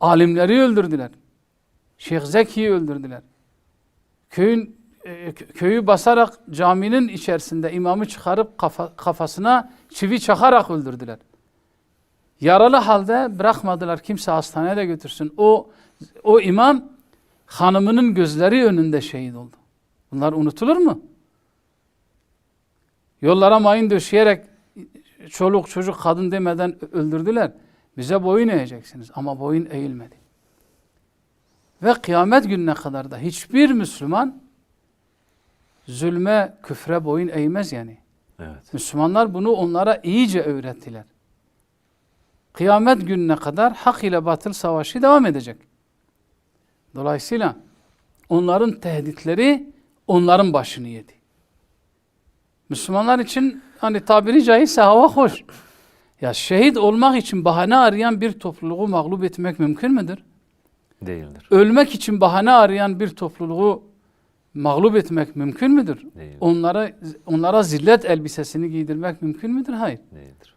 [SPEAKER 5] Alimleri öldürdüler. Şeyh Zeki'yi öldürdüler. Köyü basarak caminin içerisinde imamı çıkarıp kafasına çivi çakarak öldürdüler. Yaralı halde bırakmadılar, kimse hastaneye de götürsün. O imam hanımının gözleri önünde şehit oldu. Bunlar unutulur mu? Yollara mayın döşeyerek çoluk çocuk kadın demeden öldürdüler. Bize boyun eğeceksiniz ama boyun eğilmedi. Ve kıyamet gününe kadar da hiçbir Müslüman zulme, küfre boyun eğmez yani.
[SPEAKER 2] Evet.
[SPEAKER 5] Müslümanlar bunu onlara iyice öğrettiler. Kıyamet gününe kadar hak ile batıl savaşı devam edecek. Dolayısıyla onların tehditleri onların başını yedi. Müslümanlar için hani tabiri caizse hava hoş. Ya şehit olmak için bahane arayan bir topluluğu mağlup etmek mümkün müdür?
[SPEAKER 2] Değildir.
[SPEAKER 5] Ölmek için bahane arayan bir topluluğu mağlup etmek mümkün müdür?
[SPEAKER 2] Değildir.
[SPEAKER 5] Onlara zillet elbisesini giydirmek mümkün müdür? Hayır.
[SPEAKER 2] Değildir.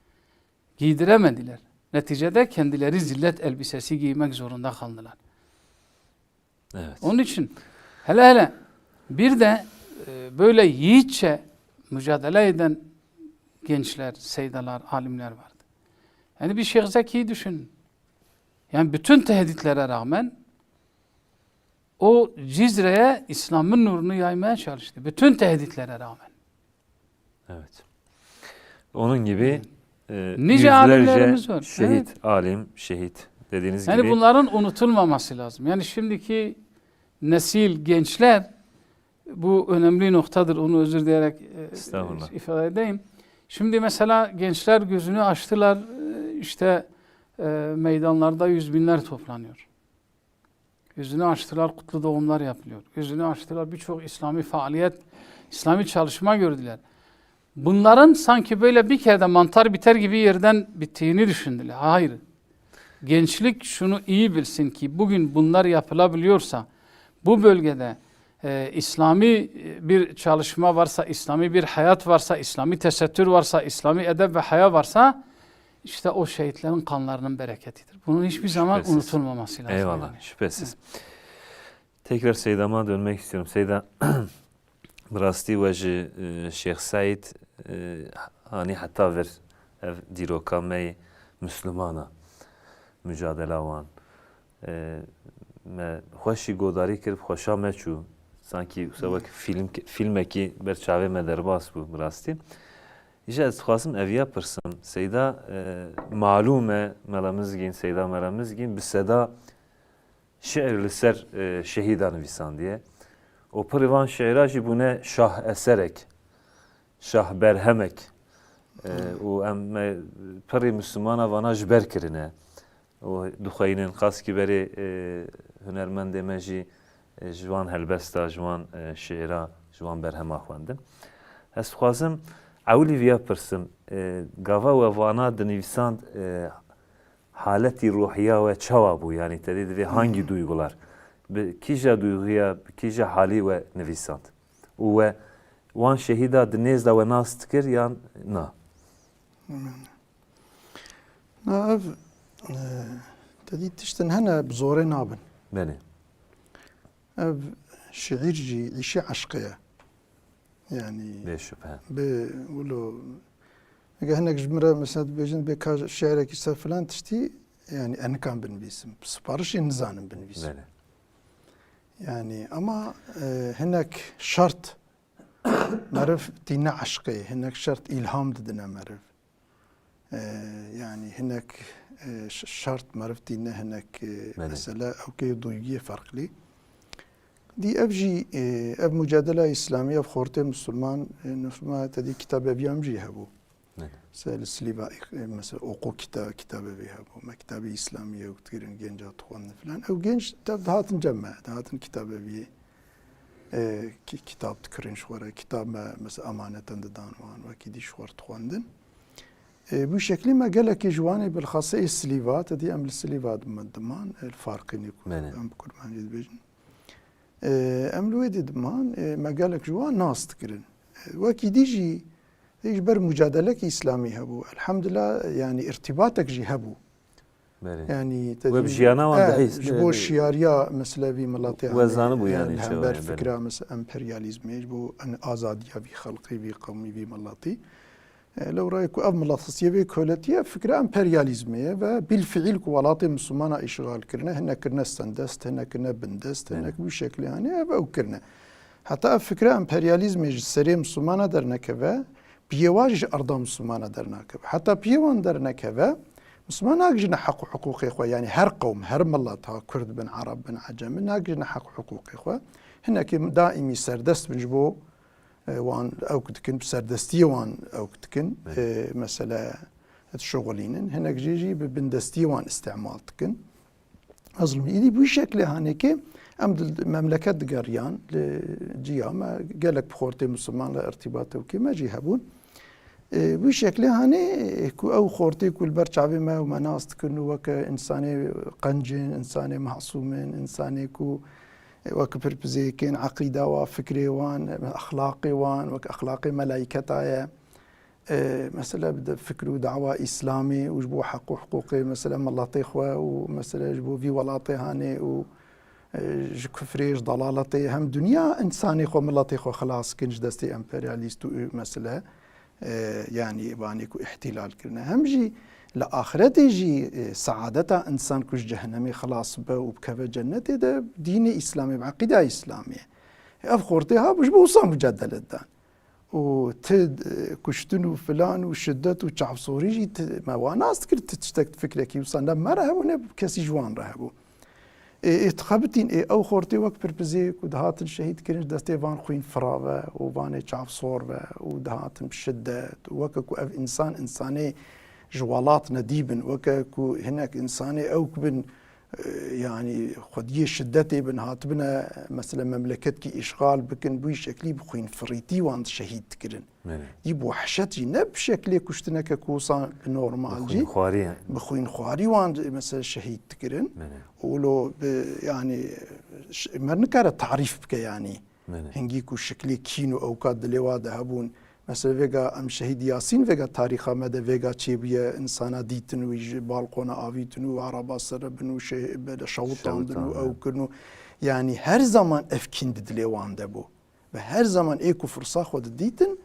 [SPEAKER 5] Giydiremediler. Neticede kendileri zillet elbisesi giymek zorunda kaldılar.
[SPEAKER 2] Evet.
[SPEAKER 5] Onun için hele bir de böyle yiğitçe mücadele eden gençler, seydalar, alimler vardı. Yani bir Şeyh Zeki'yi düşünün. Yani bütün tehditlere rağmen o Cizre'ye İslam'ın nurunu yaymaya çalıştı. Bütün tehditlere rağmen.
[SPEAKER 2] Evet. Onun gibi
[SPEAKER 5] Nice alimlerimiz var.
[SPEAKER 2] şehit, alim, şehit dediğiniz
[SPEAKER 5] Yani
[SPEAKER 2] gibi.
[SPEAKER 5] bunların unutulmaması lazım. Yani şimdiki nesil, gençler, bu önemli noktadır. Onu özür dileyerek
[SPEAKER 2] Estağfurullah.
[SPEAKER 5] ifade edeyim. Şimdi mesela gençler gözünü açtılar. İşte meydanlarda yüz binler toplanıyor. Gözünü açtılar, kutlu doğumlar yapılıyor. Gözünü açtılar, birçok İslami faaliyet, İslami çalışma gördüler. Bunların sanki böyle bir kere de mantar biter gibi yerden bittiğini düşündüler. Hayır. Gençlik şunu iyi bilsin ki bugün bunlar yapılabiliyorsa, bu bölgede İslami bir çalışma varsa, İslami bir hayat varsa, İslami tesettür varsa, İslami edeb ve haya varsa, işte o şehitlerin kanlarının bereketidir. Bunun hiçbir zaman
[SPEAKER 2] Şüphesiz.
[SPEAKER 5] unutulmaması lazım.
[SPEAKER 2] Eyvallah,
[SPEAKER 5] yani.
[SPEAKER 2] şüphesiz. Tekrar Seyda'ma dönmek istiyorum. Seyda, براستی وجه شیخ سعید hani hatta ver ev diroka me Müslümana mücadele wan me hoşi godari kirib hoşa me çu sanki sabak filmeki berçave me derbas bu براستی İşte ez xwasim eviya pirsam Seyda malume melamizgin Seyda melamizgin bi seda şiir li ser şehidan visan diye o privan şeira jî bûne şah eserek, şah berhemek û em pirî Müslümana vana ji ber kirine. O dixweynin qas ki berê hunermendê me jî ji wan helbesta, ji wan şeira, ji wan berhema xwendin. Ez dixwazim ewlî viya pirsim, gava we vana dinivîsand haletî ruhiya we çawa bû yani tedê divê hangi duygular? Kîja duyguya, kîja halî ve nivîsand. û we wan şehîda di nêz de we nas dikir yan na?
[SPEAKER 6] Na ev tedî tiştin hene bi zorê nabin.
[SPEAKER 2] Benê.
[SPEAKER 6] Ev şiir jî îşê eşqeye. Yani
[SPEAKER 2] Bêşüphe.
[SPEAKER 6] bi wilo eger hinek ji min re mesela dibêjin bê ka şeîrekî ser filan tiştî yani enikan binivîsim. Siparişê nizanim binivîsim.
[SPEAKER 2] Benê.
[SPEAKER 6] Yani ama hinek şart merif dîne eşqê, hinek şart ilham didine merif. Yani hinek şart merif dîne hinek mesela evkê duyguye farklı. Di ev jî ev mücadele İslami ev xortê Müslüman nufma tedî kitab eviyam jî hebû. Mesela Sliva mesela oku kitabı evi hebû. Me kitabı İslamiye uktirin genca tuğanlı filan. Ev genç dahatın cemme, dahatın kitab evi kitap tıkırın şuara, kitab mesela amaneten de danvan ve kidi şuar tuğandın. Bu şekli me geleki jwani bilhassa Sliva tedî em li Sliva diman el farkını em kurban edibêjin. Em li wê diman me gelek jwan nas tıkırın. Ve kidi jî hiç ber mücadeleki İslami hebû. Elhamdülillah yani irtibatek jî hebû. Yani
[SPEAKER 2] ve bir jiyana wan dihîst.
[SPEAKER 6] Ji bo şiariya mesela vî milatê
[SPEAKER 2] Wezanı bu yani.
[SPEAKER 6] hember fikra mesela emperyalizmê ji bo azadiya vî xelqî vî qewmî vî milatî. Lewrayê ku ev milatîye vê koletiye fikra emperyalizmê ye ve bilfiil ku welatê Müslümana îşgal kirine hinek kirine stendest, hinek kirine bindest, hinek bu şekli yani ev kirine. Hatta ev fikra emperyalizmê ji serê Müslümana dernekeve piyeva ji arda Müslümana dernekeve. Hatta piyevan dernekeve Müslüman nagijne hak hukuki xwe yani her kavm, her millet ha Kurd bin, Arab bin, Acem bin nagijne hak hukuki xwe. Hinekî daimî serdest bin ji bo وان او كتكن بسردستي وان او كتكن مثلا الشغلين هناك جيجي ببندستي وان استعمال تكن أظلم إيدي بشكل هانيك أمد مملكة قريان لجيا ما قالك بخورتي مسلمان لارتباطه وكما جي هبون بشكل هاني أو خورتي كل برشعبي ما ومناس تكن وك إنساني قنجن إنساني معصوم إنساني كو وك بربزي كين عقيدة وفكري وان أخلاقي وان وك أخلاقي ملايكتايا مثلا بدا فكروا دعوة إسلامي وجبوا حقوقي مثلا ملاطي إخوة ومثلا جبوا في ولاطي هاني و كفريش ضلالتي هم دنيا إنساني خو ملاطي خو خلاص كنج دستي إمبرياليستو مثلا يعني بانيكو احتلال كرنا هم جي لآخرتي جي سعادتها إنسان كوش جهنمي خلاص با وبكفى جنتي ده ديني إسلامي بعقيدة إسلامية أفخورتها بش بوصا مجدلة دان وتد كشتن وفلان وشدت وشعب صوري جي ما وناس كرت تشتكت فكرك يوصلنا ما رهبوا نب كسي جوان رهبوا اتخبتين او خورتي وقت بربزيك ودهات الشهيد كرنج دستي فان خوين فراغه وفان شعب صوربه ودهات بشدت وككو اف انسان انساني جوالات نديبن وككو هناك انساني او كبن يعني خديه شدتي بن هاتبنا مثلا مملكتك اشغال بكن بوي شكلي بخوين فريتي وان شهيد كرن دي بوحشتي نب شكلي كشتنا كوصا نورمال جي بخوين خواري وان مثلا شهيد كرن ولو يعني ما نكره تعريف بك يعني هنجيكو شكلي كينو اوقات دلوا ذهبون مثلا فيجا ام شهيد ياسين فيجا تاريخ مدى فيجا تشيبيا انسانا ديتن ويجي بالقونا افيتن وعربا سربن وشهب شوطان او كنو يعني هر زمان افكند دلوان دبو وهر زمان ايكو فرصه خود ديتن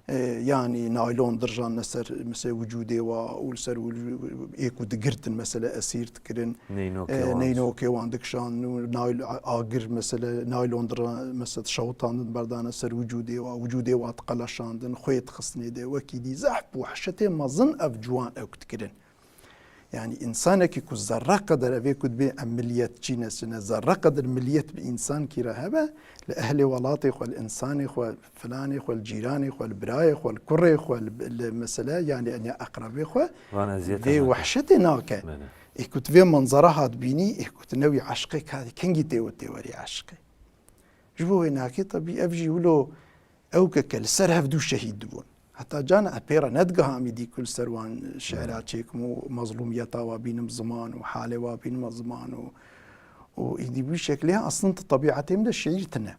[SPEAKER 6] يعني نايلون درجان نسر مثلا وجودي والسر ايكو دقرتن مثلا اسير تكرن نينوكي واندك شان نايل اجر مثلا نايلون درجان مثلا شوطان بردان سر وجودي واتقلشاندن خويت خصني دي وكيدي زحب وحشتي ما ظن اف جوان او تكرن يعني إنسانك يكون ذرة قدر أبي كود بين عمليات جينا سنة ذرة قدر مليات بإنسان كي رهبة لأهل ولاطي خو الإنسان خو فلان خو الجيران خو البراي خو الكري خو المسألة يعني أن أقرب خو في وحشتي ناكا يكون في منظرها تبيني يكون نوي عشقك هذه كنجي توري عشقي جبوه هناك طبي أفجي ولو أو كل سر هفدو شهيد دبون حتى جانا أبيرا ندقها ميدي كل سروان شعرات شيكمو مظلوميتا وبين زمان وحالة وبين زمان وإيدي بشكلها أصلا طبيعتهم ده الشعير تنا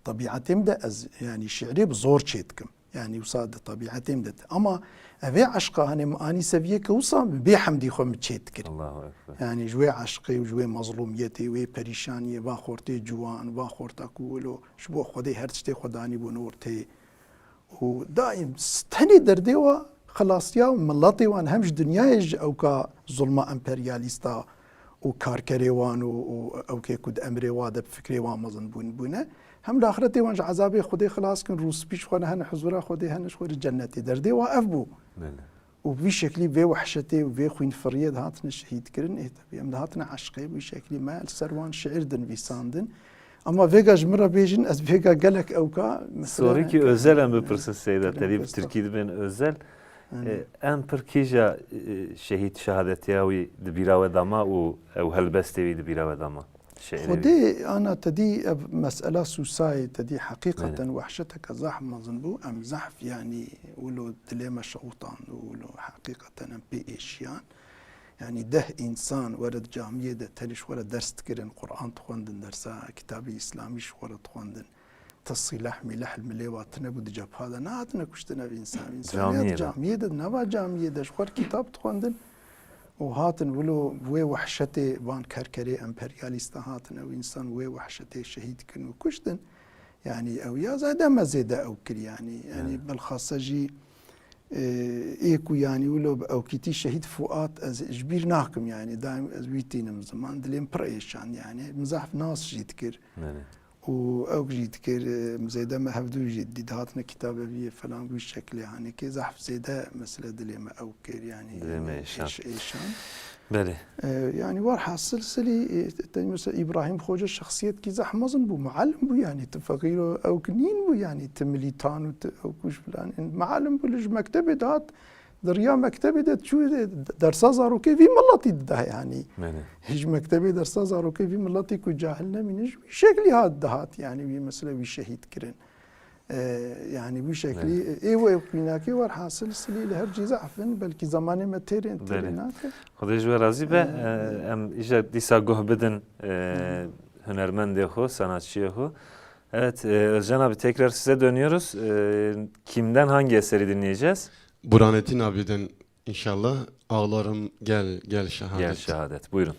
[SPEAKER 6] طبيعتهم ده يعني شعري بزور شيتكم يعني وصاد طبيعتهم ده أما أبي عشقة أنا أني سبيك وصام بحمدي خو متشيتكر الله أكبر يعني جوي عشقي وجوي مظلوميتي وي بريشانية باخورتي جوان باخورتا كولو شبو خدي هرتشتي خداني بنورتي ودائم ستني درديوا خلاص يا ملاتي وان همش دنياج او كا ظلمة امبرياليستا وكاركري وان او كي كود امري وادا بفكري وان مظن بونه هم لاخرتي وان عذابي خدي خلاص كن روس بيش خونا هن حزورا خدي هن شخور جنتي درديوا افبو وبشكلي في وحشتي وفي خوين فريد هاتنا شهيد كرن ايه طبيعي هاتنا عشقي بشكلي ما السروان شعر دن في ساندن ama vega jmira bejin ez vega gelek evka
[SPEAKER 2] Sorry ki özel em bipirsin Seyda Telif Türkiye'de ben özel em pirkîja şehit şehadet yawi di bîra dama û ew helbestê di bîra dama
[SPEAKER 6] خدي أنا تدي مسألة سوساي تدي حقيقة وحشتك زحف مظنبو أم زحف يعني ولو دليما شوطان ولو حقيقة أم بإيشيان يعني ده إنسان ورد جامعية ده تلش ورد درس تكرن قرآن تخوندن درسا كتابي إسلامي شورد تخوندن تصيلح ملح المليوات نبود جاب هذا ناتنا كشتنا بإنسان جامعية ده نبا جامعية ده شور كتاب تخوندن وهاتن ولو وي وحشتي بان كركري امبرياليستا هاتن او انسان وي وحشتي شهيد كن وكشتن يعني او يا زادا ما زيدا او كل يعني بالخاصة جي ايكو يعني ولو او كيتي شهيد فؤاد از جبير ناكم يعني دائم از ويتين من زمان دليم بريشان يعني مزاحف ناس جيتكر او جيت كير زيدا ما هبدو جديد هاتنا كتابه بيه فلان بالشكل يعني كي زحف زيدا مسألة دليما او كير يعني
[SPEAKER 2] Dileme eşan.
[SPEAKER 6] ايشان
[SPEAKER 2] Beli.
[SPEAKER 6] يعني وارحى السلسلة مثلا إبراهيم خوجة الشخصيات كي زحمزن بو معلم بو يعني تفقير أو كنين بو يعني تمليتان أو كوش فلان معلم بو لج مكتبة دات دريا مكتبة دات شو درسا زارو كيف ملاتي ده يعني
[SPEAKER 2] Beli.
[SPEAKER 6] هج مكتبة درسا زارو كيف ملاتي كو جاهلنا من شكلي هاد دهات يعني بي مثلا بي شهيد كرن يعني بشكل ايوه بيناكي ورحى السلسلة لهر جيزة عفن بلكي زماني ما تيرين
[SPEAKER 2] Beli.
[SPEAKER 6] تيريناك
[SPEAKER 2] Xwedê ji we razî be. Em îja dîsa guh bidin hunermendê xwe, sanatçıya xwe. Evet, Özcan abi tekrar size dönüyoruz. Kimden hangi eseri dinleyeceğiz?
[SPEAKER 1] Burhanettin abiden inşallah ağlarım gel gel şehadet.
[SPEAKER 2] Gel şehadet. Buyurun.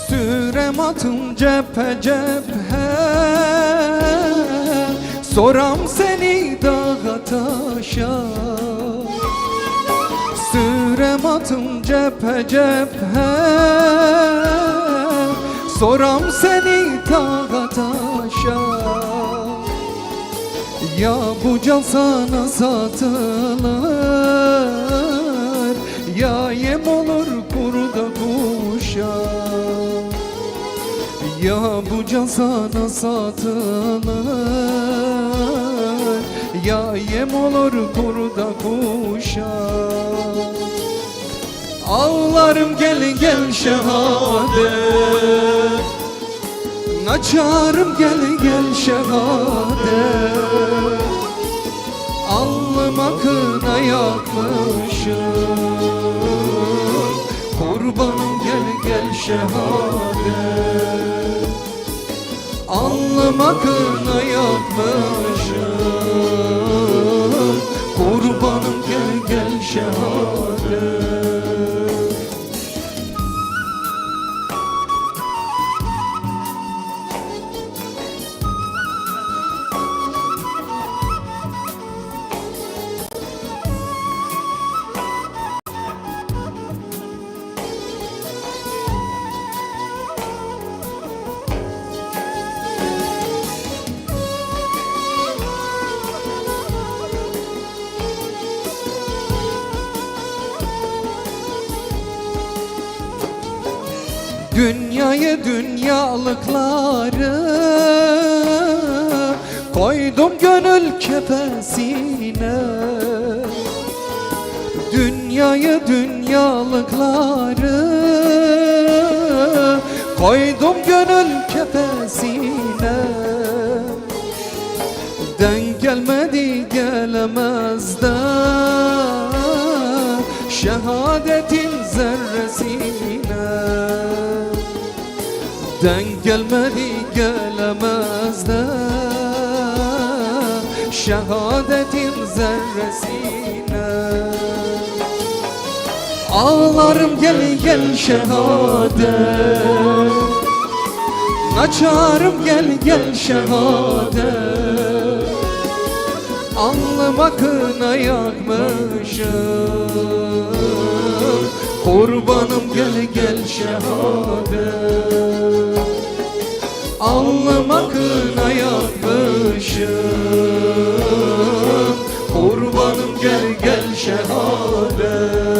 [SPEAKER 3] Sürem cephe cephe Soram seni dağa taşa Sürem atım cephe cephe Soram seni dağa taşa Ya bu can sana satılır Ya yem olur kurda kuşa Ya bu can sana satılır Ya yem olur kurda kuşa Ağlarım gel gel şehadet Açarım gel gel şehadet Alnıma kına yakmışım Kurbanım gel gel şehadet Alnıma kına yakmışım Kurbanım gel gel şehadet Dünyayı dünyalıkları Koydum gönül kefesine Dünyayı dünyalıkları Koydum gönül kefesine Denk gelmedi gelemez de Şehadetin zerresine Denk gelmedi gelemez de Şehadetin zerresine Ağlarım gel gel şehadet Açarım gel gel şehadet Alnıma kına yakmışım Kurbanım gel gel şehadet Alnıma kına yakmışım Kurbanım gel gel şehadet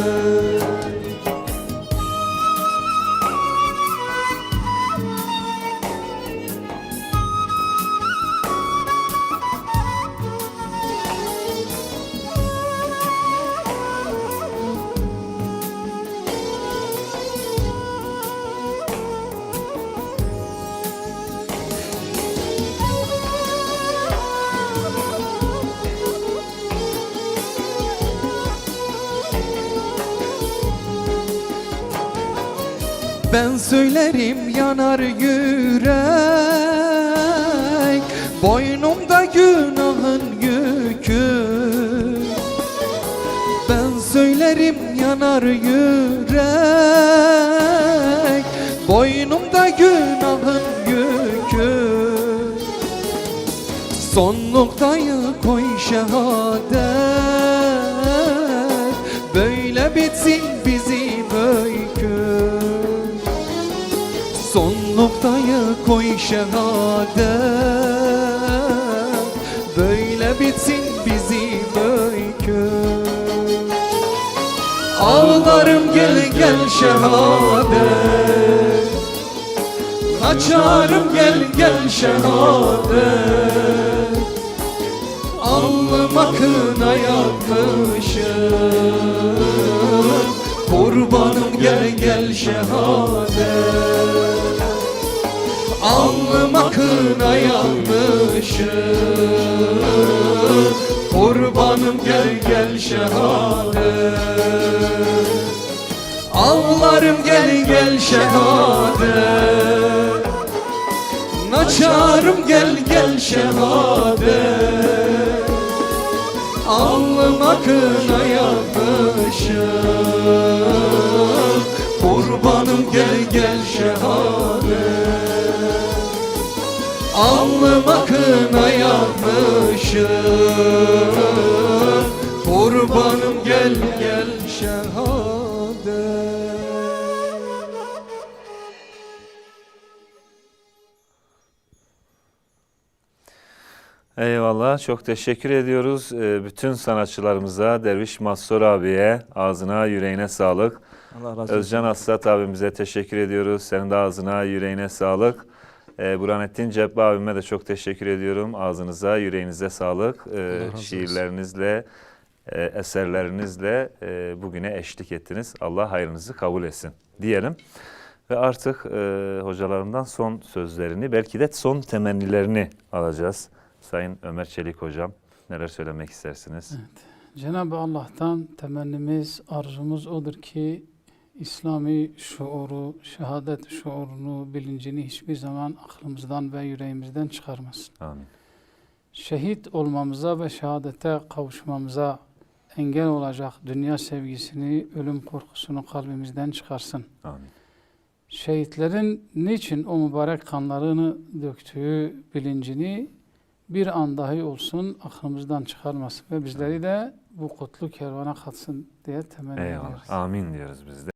[SPEAKER 3] Ben söylerim yanar yürek, boynumda günahın yükü. Ben söylerim yanar yürek, boynumda günahın yükü. Son noktayı koy şehadet, böyle bitsin bizim öykü. Son noktayı koy şehadet, böyle bitsin bizim öykü. Ağlarım gel gel şehadet, kaçarım gel gel şehadet. Alnıma kına yakmışım, kurbanım gel gel şehadet. Alnıma kına yakmışım, kurbanım gel gel şehadet. Ağlarım gel gel şehadet, naçarım gel gel şehadet. Alnıma kına yakmışım, kurbanım gel gel şehadet. Alnıma kına yakmışım, kurbanım gel gel şehadet.
[SPEAKER 2] Eyvallah, çok teşekkür ediyoruz bütün sanatçılarımıza, Derviş Mazhar abiye, ağzına yüreğine sağlık.
[SPEAKER 4] Allah razı olsun.
[SPEAKER 2] Özcan Aslat abimize teşekkür ediyoruz, senin de ağzına yüreğine sağlık. Burhanettin Cebbe abime de çok teşekkür ediyorum, ağzınıza yüreğinize sağlık. Şiirlerinizle, eserlerinizle bugüne eşlik ettiniz. Allah hayrınızı kabul etsin diyelim. Ve artık hocalarımdan son sözlerini, belki de son temennilerini alacağız. Sayın Ömer Çelik hocam, neler söylemek istersiniz?
[SPEAKER 5] Evet. Cenab-ı Allah'tan temennimiz, arzumuz odur ki İslami şuuru, şehadet şuurunu, bilincini hiçbir zaman aklımızdan ve yüreğimizden çıkarmasın.
[SPEAKER 2] Amin.
[SPEAKER 5] Şehit olmamıza ve şehadete kavuşmamıza engel olacak dünya sevgisini, ölüm korkusunu kalbimizden çıkarsın.
[SPEAKER 2] Amin.
[SPEAKER 5] Şehitlerin niçin o mübarek kanlarını döktüğü bilincini bir an dahi olsun aklımızdan çıkarmasın ve bizleri de bu kutlu kervana katsın diye temenni ediyoruz.
[SPEAKER 2] Eyvallah. Amin diyoruz biz de.